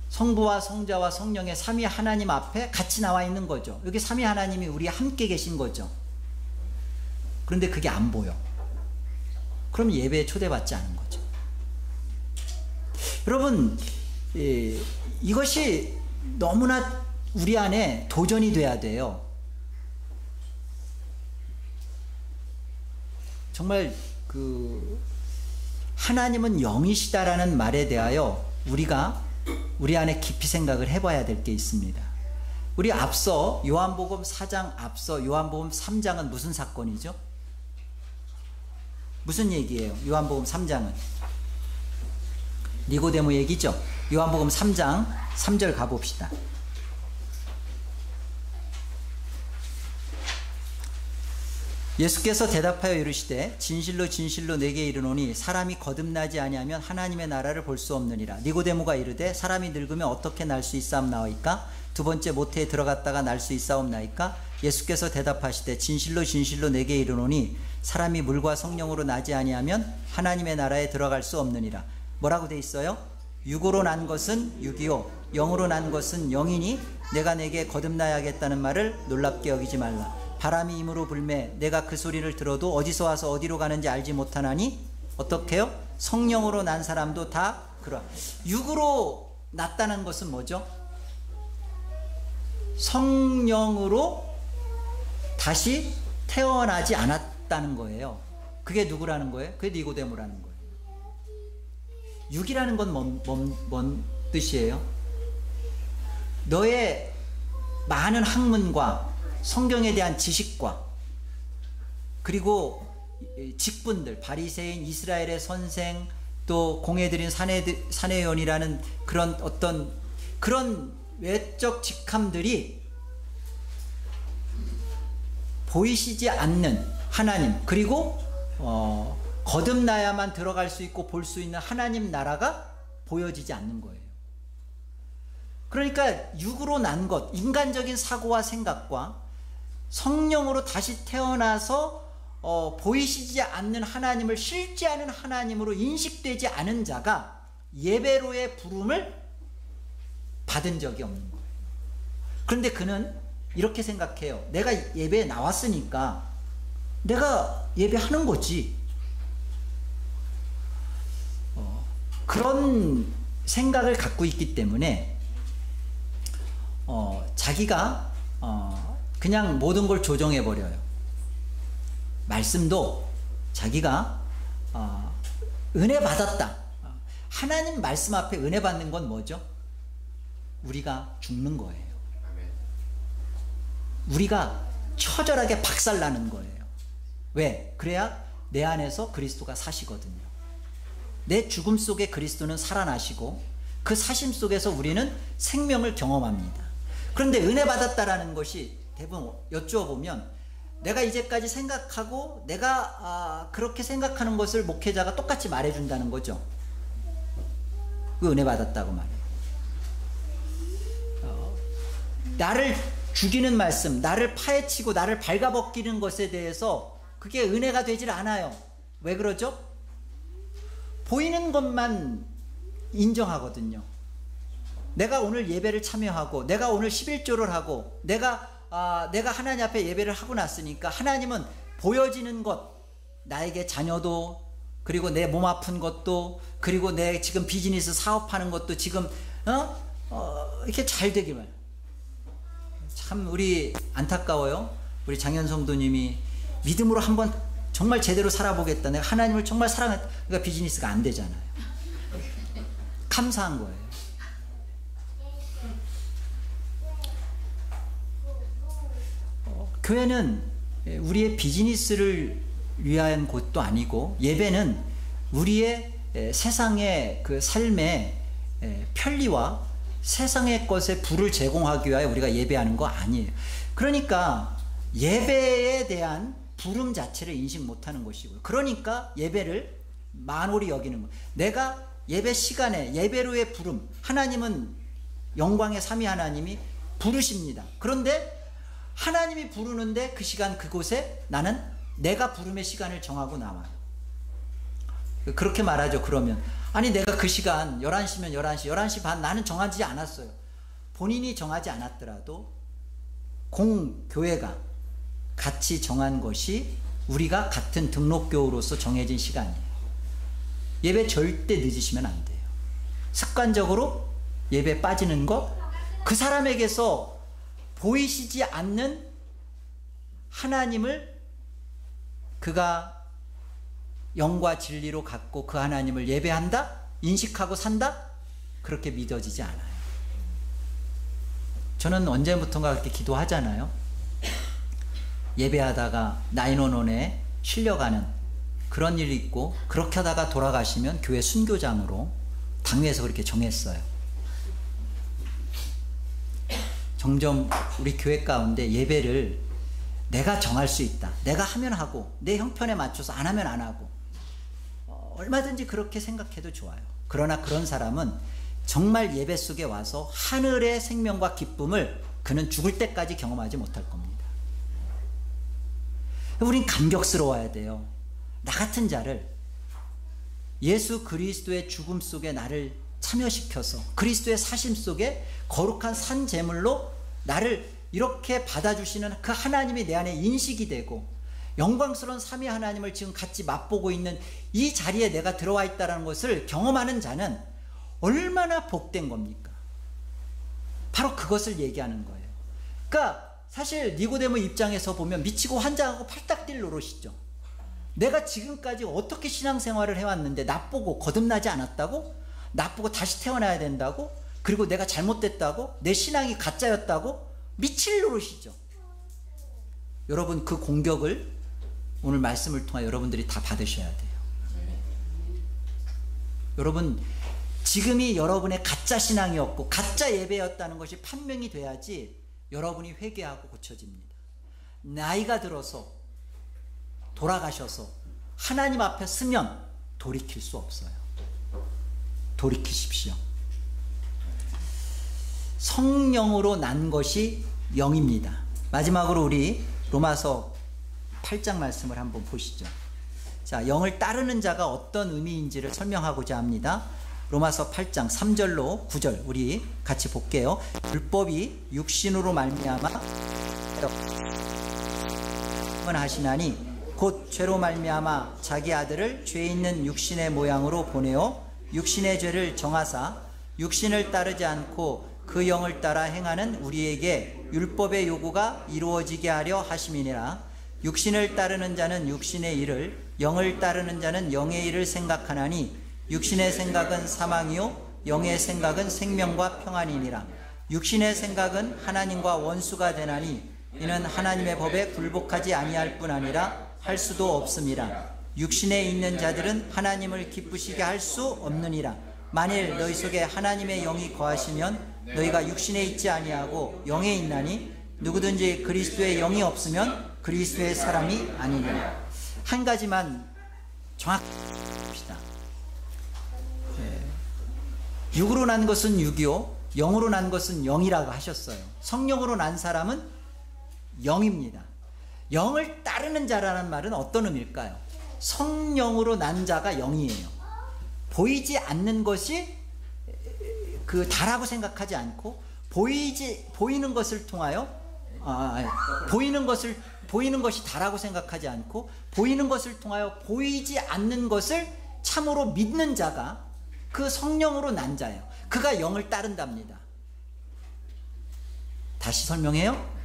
성부와 성자와 성령의 삼위 하나님 앞에 같이 나와 있는 거죠. 여기 삼위 하나님이 우리 함께 계신 거죠. 그런데 그게 안 보여. 그럼 예배에 초대받지 않은 거죠. 여러분, 이것이 너무나 우리 안에 도전이 돼야 돼요. 정말 하나님은 영이시다라는 말에 대하여 우리가 우리 안에 깊이 생각을 해봐야 될 게 있습니다. 우리 앞서 요한복음 4장 앞서 요한복음 3장은 무슨 사건이죠? 무슨 얘기예요? 요한복음 3장은 니고데모 얘기죠. 요한복음 3장 3절 가봅시다. 예수께서 대답하여 이르시되 진실로 진실로 내게 이르노니 사람이 거듭나지 아니하면 하나님의 나라를 볼 수 없느니라. 니고데모가 이르되 사람이 늙으면 어떻게 날 수 있사옵나이까? 두 번째 모태에 들어갔다가 날 수 있사옵나이까? 예수께서 대답하시되 진실로 진실로 내게 이르노니 사람이 물과 성령으로 나지 아니하면 하나님의 나라에 들어갈 수 없느니라. 뭐라고 돼 있어요? 육으로 난 것은 육이요 영으로 난 것은 영이니 내가 내게 거듭나야겠다는 말을 놀랍게 여기지 말라. 바람이 임으로 불매 내가 그 소리를 들어도 어디서 와서 어디로 가는지 알지 못하나니 어떻게요? 성령으로 난 사람도 다 그러. 육으로 났다는 것은 뭐죠? 성령으로 다시 태어나지 않았다는 거예요. 그게 누구라는 거예요? 그게 니고데모라는 거예요. 육이라는 건 뭔 뜻이에요? 너의 많은 학문과 성경에 대한 지식과 그리고 직분들, 바리새인, 이스라엘의 선생, 또 공회드린 사내원이라는 그런 어떤 그런 외적 직함들이 보이시지 않는 하나님, 그리고 거듭나야만 들어갈 수 있고 볼 수 있는 하나님 나라가 보여지지 않는 거예요. 그러니까 육으로 난 것, 인간적인 사고와 생각과 성령으로 다시 태어나서 보이시지 않는 하나님을 실제하는 하나님으로 인식되지 않은 자가 예배로의 부름을 받은 적이 없는 거예요. 그런데 그는 이렇게 생각해요. 내가 예배에 나왔으니까 내가 예배하는 거지. 그런 생각을 갖고 있기 때문에 자기가 그냥 모든 걸 조정해 버려요. 말씀도 자기가 은혜 받았다. 하나님 말씀 앞에 은혜 받는 건 뭐죠? 우리가 죽는 거예요. 우리가 처절하게 박살나는 거예요. 왜? 그래야 내 안에서 그리스도가 사시거든요. 내 죽음 속에 그리스도는 살아나시고 그 사심 속에서 우리는 생명을 경험합니다. 그런데 은혜 받았다라는 것이 대부분 여쭈어보면 내가 이제까지 생각하고 내가 그렇게 생각하는 것을 목회자가 똑같이 말해준다는 거죠. 그 은혜 받았다고 말해요. 나를 죽이는 말씀, 나를 파헤치고 나를 발가벗기는 것에 대해서 그게 은혜가 되질 않아요. 왜 그러죠? 보이는 것만 인정하거든요. 내가 오늘 예배를 참여하고 내가 오늘 11조를 하고 내가 하나님 앞에 예배를 하고 났으니까 하나님은 보여지는 것, 나에게 자녀도, 그리고 내 몸 아픈 것도, 그리고 내 지금 비즈니스 사업하는 것도 지금 이렇게 잘 되기만. 참 우리 안타까워요. 우리 장현 성도님이 믿음으로 한번 정말 제대로 살아보겠다, 내가 하나님을 정말 사랑했다, 그러니까 비즈니스가 안 되잖아요. 감사한 거예요. 교회는 우리의 비즈니스를 위한 곳도 아니고, 예배는 우리의 세상의 그 삶의 편리와 세상의 것에 불을 제공하기 위하여 우리가 예배하는 거 아니에요. 그러니까 예배에 대한 부름 자체를 인식 못하는 것이고요. 그러니까 예배를 만홀히 여기는 거예요. 내가 예배 시간에 예배로의 부름, 하나님은 영광의 삼위 하나님이 부르십니다. 그런데 하나님이 부르는데 그 시간 그곳에 나는 내가 부름의 시간을 정하고 나와요. 그렇게 말하죠. 그러면 아니 내가 그 시간 11시면 11시, 11시 반 나는 정하지 않았어요. 본인이 정하지 않았더라도 공교회가 같이 정한 것이 우리가 같은 등록교우로서 정해진 시간이에요. 예배 절대 늦으시면 안 돼요. 습관적으로 예배 빠지는 것, 그 사람에게서 보이시지 않는 하나님을 그가 영과 진리로 갖고 그 하나님을 예배한다? 인식하고 산다? 그렇게 믿어지지 않아요. 저는 언제부턴가 그렇게 기도하잖아요. 예배하다가 911에 실려가는 그런 일이 있고, 그렇게 하다가 돌아가시면 교회 순교장으로 당회에서 그렇게 정했어요. 점점 우리 교회 가운데 예배를 내가 정할 수 있다. 내가 하면 하고 내 형편에 맞춰서 안 하면 안 하고 얼마든지 그렇게 생각해도 좋아요. 그러나 그런 사람은 정말 예배 속에 와서 하늘의 생명과 기쁨을 그는 죽을 때까지 경험하지 못할 겁니다. 우린 감격스러워야 돼요. 나 같은 자를 예수 그리스도의 죽음 속에 나를 참여시켜서 그리스도의 사심 속에 거룩한 산 제물로 나를 이렇게 받아주시는 그 하나님이 내 안에 인식이 되고 영광스러운 삼위 하나님을 지금 같이 맛보고 있는 이 자리에 내가 들어와 있다는 것을 경험하는 자는 얼마나 복된 겁니까? 바로 그것을 얘기하는 거예요. 그러니까 사실 니고데모 입장에서 보면 미치고 환장하고 팔딱 뛸 노릇이죠. 내가 지금까지 어떻게 신앙생활을 해왔는데 나보고 거듭나지 않았다고? 나보고 다시 태어나야 된다고? 그리고 내가 잘못됐다고? 내 신앙이 가짜였다고? 미칠 노릇이죠. 여러분 그 공격을 오늘 말씀을 통해 여러분들이 다 받으셔야 돼요. 여러분 지금이 여러분의 가짜 신앙이었고 가짜 예배였다는 것이 판명이 돼야지 여러분이 회개하고 고쳐집니다. 나이가 들어서 돌아가셔서 하나님 앞에 서면 돌이킬 수 없어요. 돌이키십시오. 성령으로 난 것이 영입니다. 마지막으로 우리 로마서 8장 말씀을 한번 보시죠. 자, 영을 따르는 자가 어떤 의미인지를 설명하고자 합니다. 로마서 8장 3절로 9절 우리 같이 볼게요. 율법이 육신으로 말미암아 하시나니 곧 죄로 말미암아 자기 아들을 죄 있는 육신의 모양으로 보내어 육신의 죄를 정하사 육신을 따르지 않고 그 영을 따라 행하는 우리에게 율법의 요구가 이루어지게 하려 하심이니라. 육신을 따르는 자는 육신의 일을, 영을 따르는 자는 영의 일을 생각하나니 육신의 생각은 사망이요 영의 생각은 생명과 평안이니라. 육신의 생각은 하나님과 원수가 되나니 이는 하나님의 법에 굴복하지 아니할 뿐 아니라 할 수도 없음이라. 육신에 있는 자들은 하나님을 기쁘시게 할 수 없느니라. 만일 너희 속에 하나님의 영이 거하시면 너희가 육신에 있지 아니하고 영에 있나니 누구든지 그리스도의 영이 없으면 그리스도의 사람이 아니니라. 한 가지만 정확히 봅시다. 육으로 난 것은 육이요 영으로 난 것은 영이라고 하셨어요. 성령으로 난 사람은 영입니다. 영을 따르는 자라는 말은 어떤 의미일까요? 성령으로 난 자가 영이에요. 보이지 않는 것이 그 다라고 생각하지 않고 보이는 것을 통하여 보이는 것이 다라고 생각하지 않고 보이는 것을 통하여 보이지 않는 것을 참으로 믿는 자가 그 성령으로 난 자예요. 그가 영을 따른답니다. 다시 설명해요.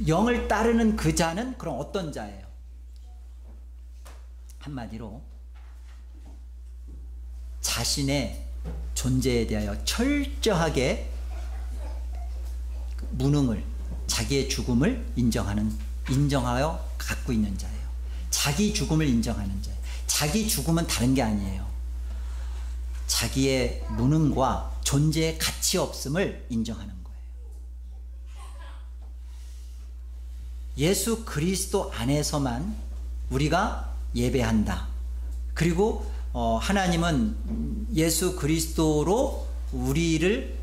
영을 따르는 그 자는 그럼 어떤 자예요? 한마디로 자신의 존재에 대하여 철저하게 무능을, 자기의 죽음을 인정하여 갖고 있는 자예요. 자기 죽음을 인정하는 자예요. 자기 죽음은 다른 게 아니에요. 자기의 무능과 존재의 가치 없음을 인정하는 거예요. 예수 그리스도 안에서만 우리가 예배한다. 그리고 하나님은 예수 그리스도로 우리를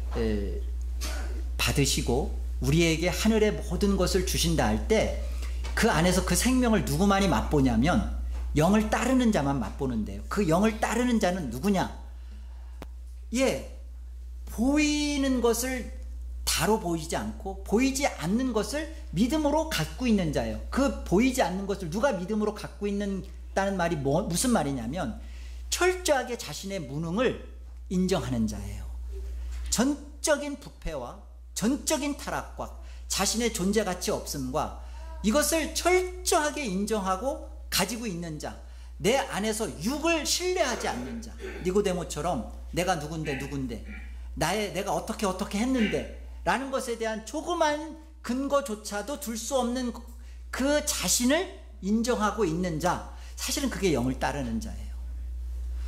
받으시고 우리에게 하늘의 모든 것을 주신다 할 때 그 안에서 그 생명을 누구만이 맛보냐면 영을 따르는 자만 맛보는데요. 그 영을 따르는 자는 누구냐? 보이는 것을 다로 보이지 않고 보이지 않는 것을 믿음으로 갖고 있는 자예요. 그 보이지 않는 것을 누가 믿음으로 갖고 있는다는 말이 무슨 말이냐면 철저하게 자신의 무능을 인정하는 자예요. 전적인 부패와 전적인 타락과 자신의 존재 가치 없음과 이것을 철저하게 인정하고 가지고 있는 자, 내 안에서 육을 신뢰하지 않는 자. 니고데모처럼 내가 누군데 내가 어떻게 했는데 라는 것에 대한 조그만 근거조차도 둘 수 없는 그 자신을 인정하고 있는 자, 사실은 그게 영을 따르는 자예요.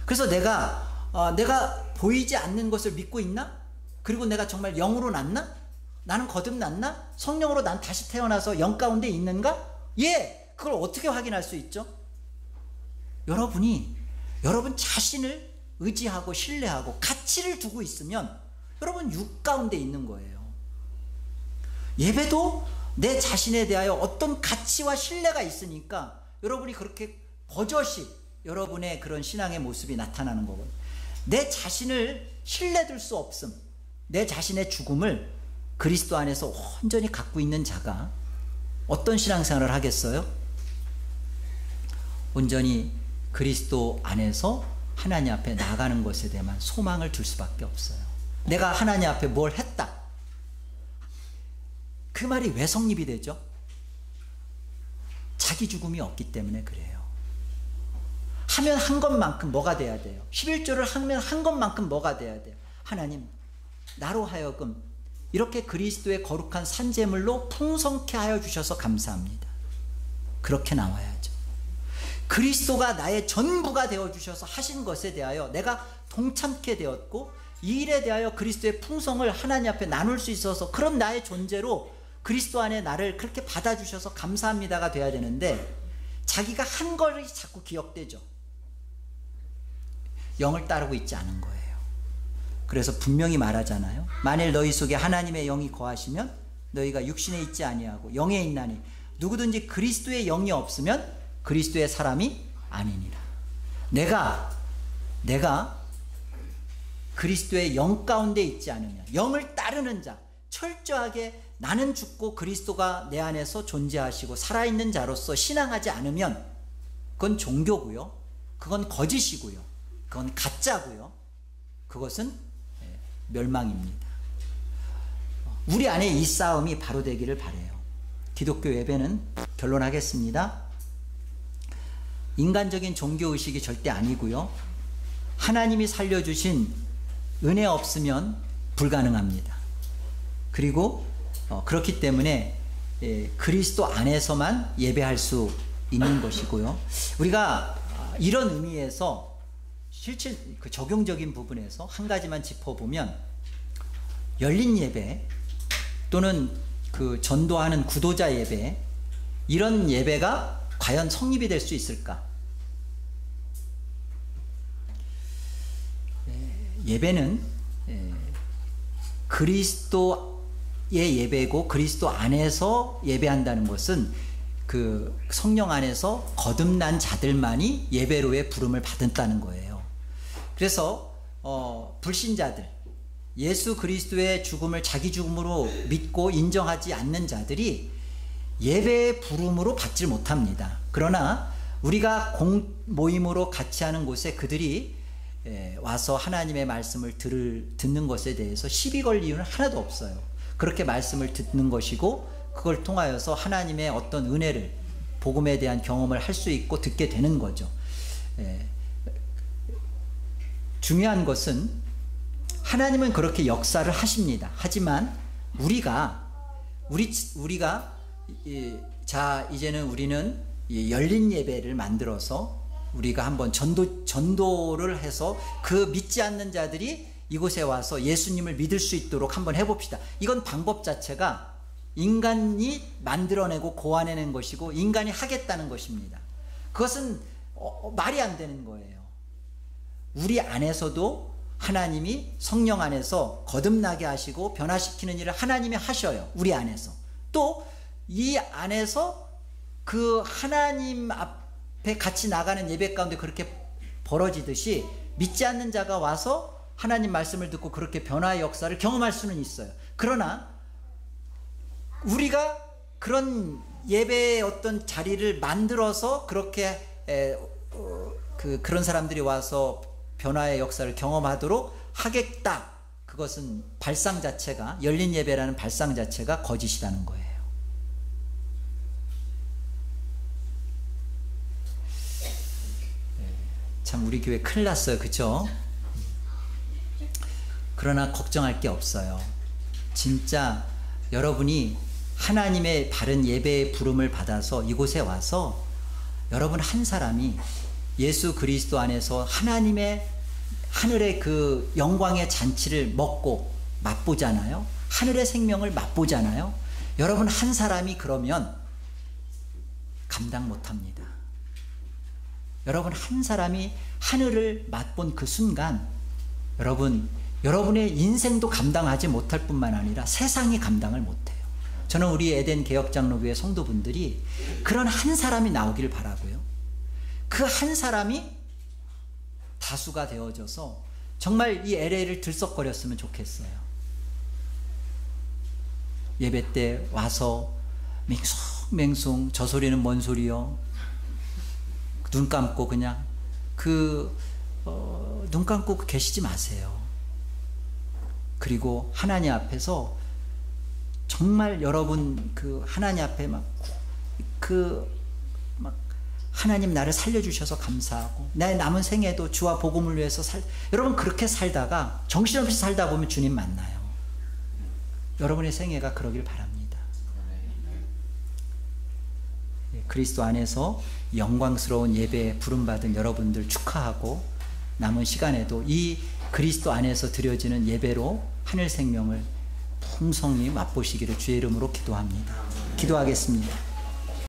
그래서 내가 보이지 않는 것을 믿고 있나? 그리고 내가 정말 영으로 났나? 나는 거듭났나? 성령으로 난 다시 태어나서 영 가운데 있는가? 그걸 어떻게 확인할 수 있죠? 여러분 자신을 의지하고 신뢰하고 가치를 두고 있으면 여러분 육 가운데 있는 거예요. 예배도 내 자신에 대하여 어떤 가치와 신뢰가 있으니까 여러분이 그렇게 버젓이 여러분의 그런 신앙의 모습이 나타나는 거거든요. 내 자신을 신뢰될 수 없음, 내 자신의 죽음을 그리스도 안에서 온전히 갖고 있는 자가 어떤 신앙생활을 하겠어요? 온전히 그리스도 안에서 하나님 앞에 나가는 것에 대한 소망을 둘 수밖에 없어요. 내가 하나님 앞에 뭘 했다, 그 말이 왜 성립이 되죠? 자기 죽음이 없기 때문에 그래요. 하면 한 것만큼 뭐가 돼야 돼요? 11조를 하면 한 것만큼 뭐가 돼야 돼요? 하나님, 나로 하여금 이렇게 그리스도의 거룩한 산제물로 풍성케 하여 주셔서 감사합니다. 그렇게 나와야죠. 그리스도가 나의 전부가 되어주셔서 하신 것에 대하여 내가 동참케 되었고 이 일에 대하여 그리스도의 풍성을 하나님 앞에 나눌 수 있어서 그런 나의 존재로 그리스도 안에 나를 그렇게 받아주셔서 감사합니다가 돼야 되는데 자기가 한 것이 자꾸 기억되죠. 영을 따르고 있지 않은 거예요. 그래서 분명히 말하잖아요. 만일 너희 속에 하나님의 영이 거하시면 너희가 육신에 있지 아니하고 영에 있나니 누구든지 그리스도의 영이 없으면 그리스도의 사람이 아니니라. 내가 그리스도의 영 가운데 있지 않으면, 영을 따르는 자, 철저하게 나는 죽고 그리스도가 내 안에서 존재하시고 살아있는 자로서 신앙하지 않으면 그건 종교고요, 그건 거짓이고요, 그건 가짜고요, 그것은 멸망입니다. 우리 안에 이 싸움이 바로 되기를 바라요. 기독교 예배는 결론하겠습니다. 인간적인 종교의식이 절대 아니고요, 하나님이 살려주신 은혜 없으면 불가능합니다. 그리고 그렇기 때문에 그리스도 안에서만 예배할 수 있는 것이고요, 우리가 이런 의미에서 실제 그 적용적인 부분에서 한 가지만 짚어보면, 열린 예배 또는 그 전도하는 구도자 예배, 이런 예배가 과연 성립이 될 수 있을까? 예배는 그리스도의 예배고 그리스도 안에서 예배한다는 것은 그 성령 안에서 거듭난 자들만이 예배로의 부름을 받았다는 거예요. 그래서 불신자들, 예수 그리스도의 죽음을 자기 죽음으로 믿고 인정하지 않는 자들이 예배의 부름으로 받지 못합니다. 그러나 우리가 모임으로 같이 하는 곳에 그들이 와서 하나님의 말씀을 듣는 것에 대해서 시비 걸 이유는 하나도 없어요. 그렇게 말씀을 듣는 것이고 그걸 통하여서 하나님의 어떤 은혜를, 복음에 대한 경험을 할 수 있고 듣게 되는 거죠. 중요한 것은 하나님은 그렇게 역사를 하십니다. 하지만 우리가 자, 이제는 우리는 열린 예배를 만들어서 우리가 한번 전도를 해서 그 믿지 않는 자들이 이곳에 와서 예수님을 믿을 수 있도록 한번 해봅시다. 이건 방법 자체가 인간이 만들어내고 고안해낸 것이고 인간이 하겠다는 것입니다. 그것은 말이 안 되는 거예요. 우리 안에서도 하나님이 성령 안에서 거듭나게 하시고 변화시키는 일을 하나님이 하셔요. 우리 안에서. 또 이 안에서 그 하나님 앞에 같이 나가는 예배 가운데 그렇게 벌어지듯이 믿지 않는 자가 와서 하나님 말씀을 듣고 그렇게 변화의 역사를 경험할 수는 있어요. 그러나 우리가 그런 예배의 어떤 자리를 만들어서 그렇게 그런 사람들이 와서 변화의 역사를 경험하도록 하겠다. 그것은 발상 자체가, 열린 예배라는 발상 자체가 거짓이라는 거예요. 참 우리 교회 큰일 났어요. 그쵸? 그러나 걱정할 게 없어요. 진짜 여러분이 하나님의 바른 예배의 부름을 받아서 이곳에 와서 여러분 한 사람이 예수 그리스도 안에서 하나님의 하늘의 그 영광의 잔치를 먹고 맛보잖아요. 하늘의 생명을 맛보잖아요. 여러분 한 사람이 그러면 감당 못합니다. 여러분 한 사람이 하늘을 맛본 그 순간 여러분의 인생도 감당하지 못할 뿐만 아니라 세상이 감당을 못해요. 저는 우리 에덴 개혁장로교회 성도분들이 그런 한 사람이 나오기를 바라고요. 그 한 사람이 다수가 되어져서 정말 이 LA를 들썩거렸으면 좋겠어요. 예배 때 와서 맹숭맹숭 저 소리는 뭔 소리요? 눈 감고 그냥 눈 감고 계시지 마세요. 그리고 하나님 앞에서 정말 여러분 하나님 앞에 하나님 나를 살려주셔서 감사하고 내 남은 생에도 주와 복음을 위해서 여러분 그렇게 살다가 정신없이 살다 보면 주님 만나요. 여러분의 생애가 그러길 바랍니다. 그리스도 안에서 영광스러운 예배에 부름받은 여러분들 축하하고 남은 시간에도 이 그리스도 안에서 드려지는 예배로 하늘 생명을 풍성히 맛보시기를 주의 이름으로 기도합니다. 기도하겠습니다.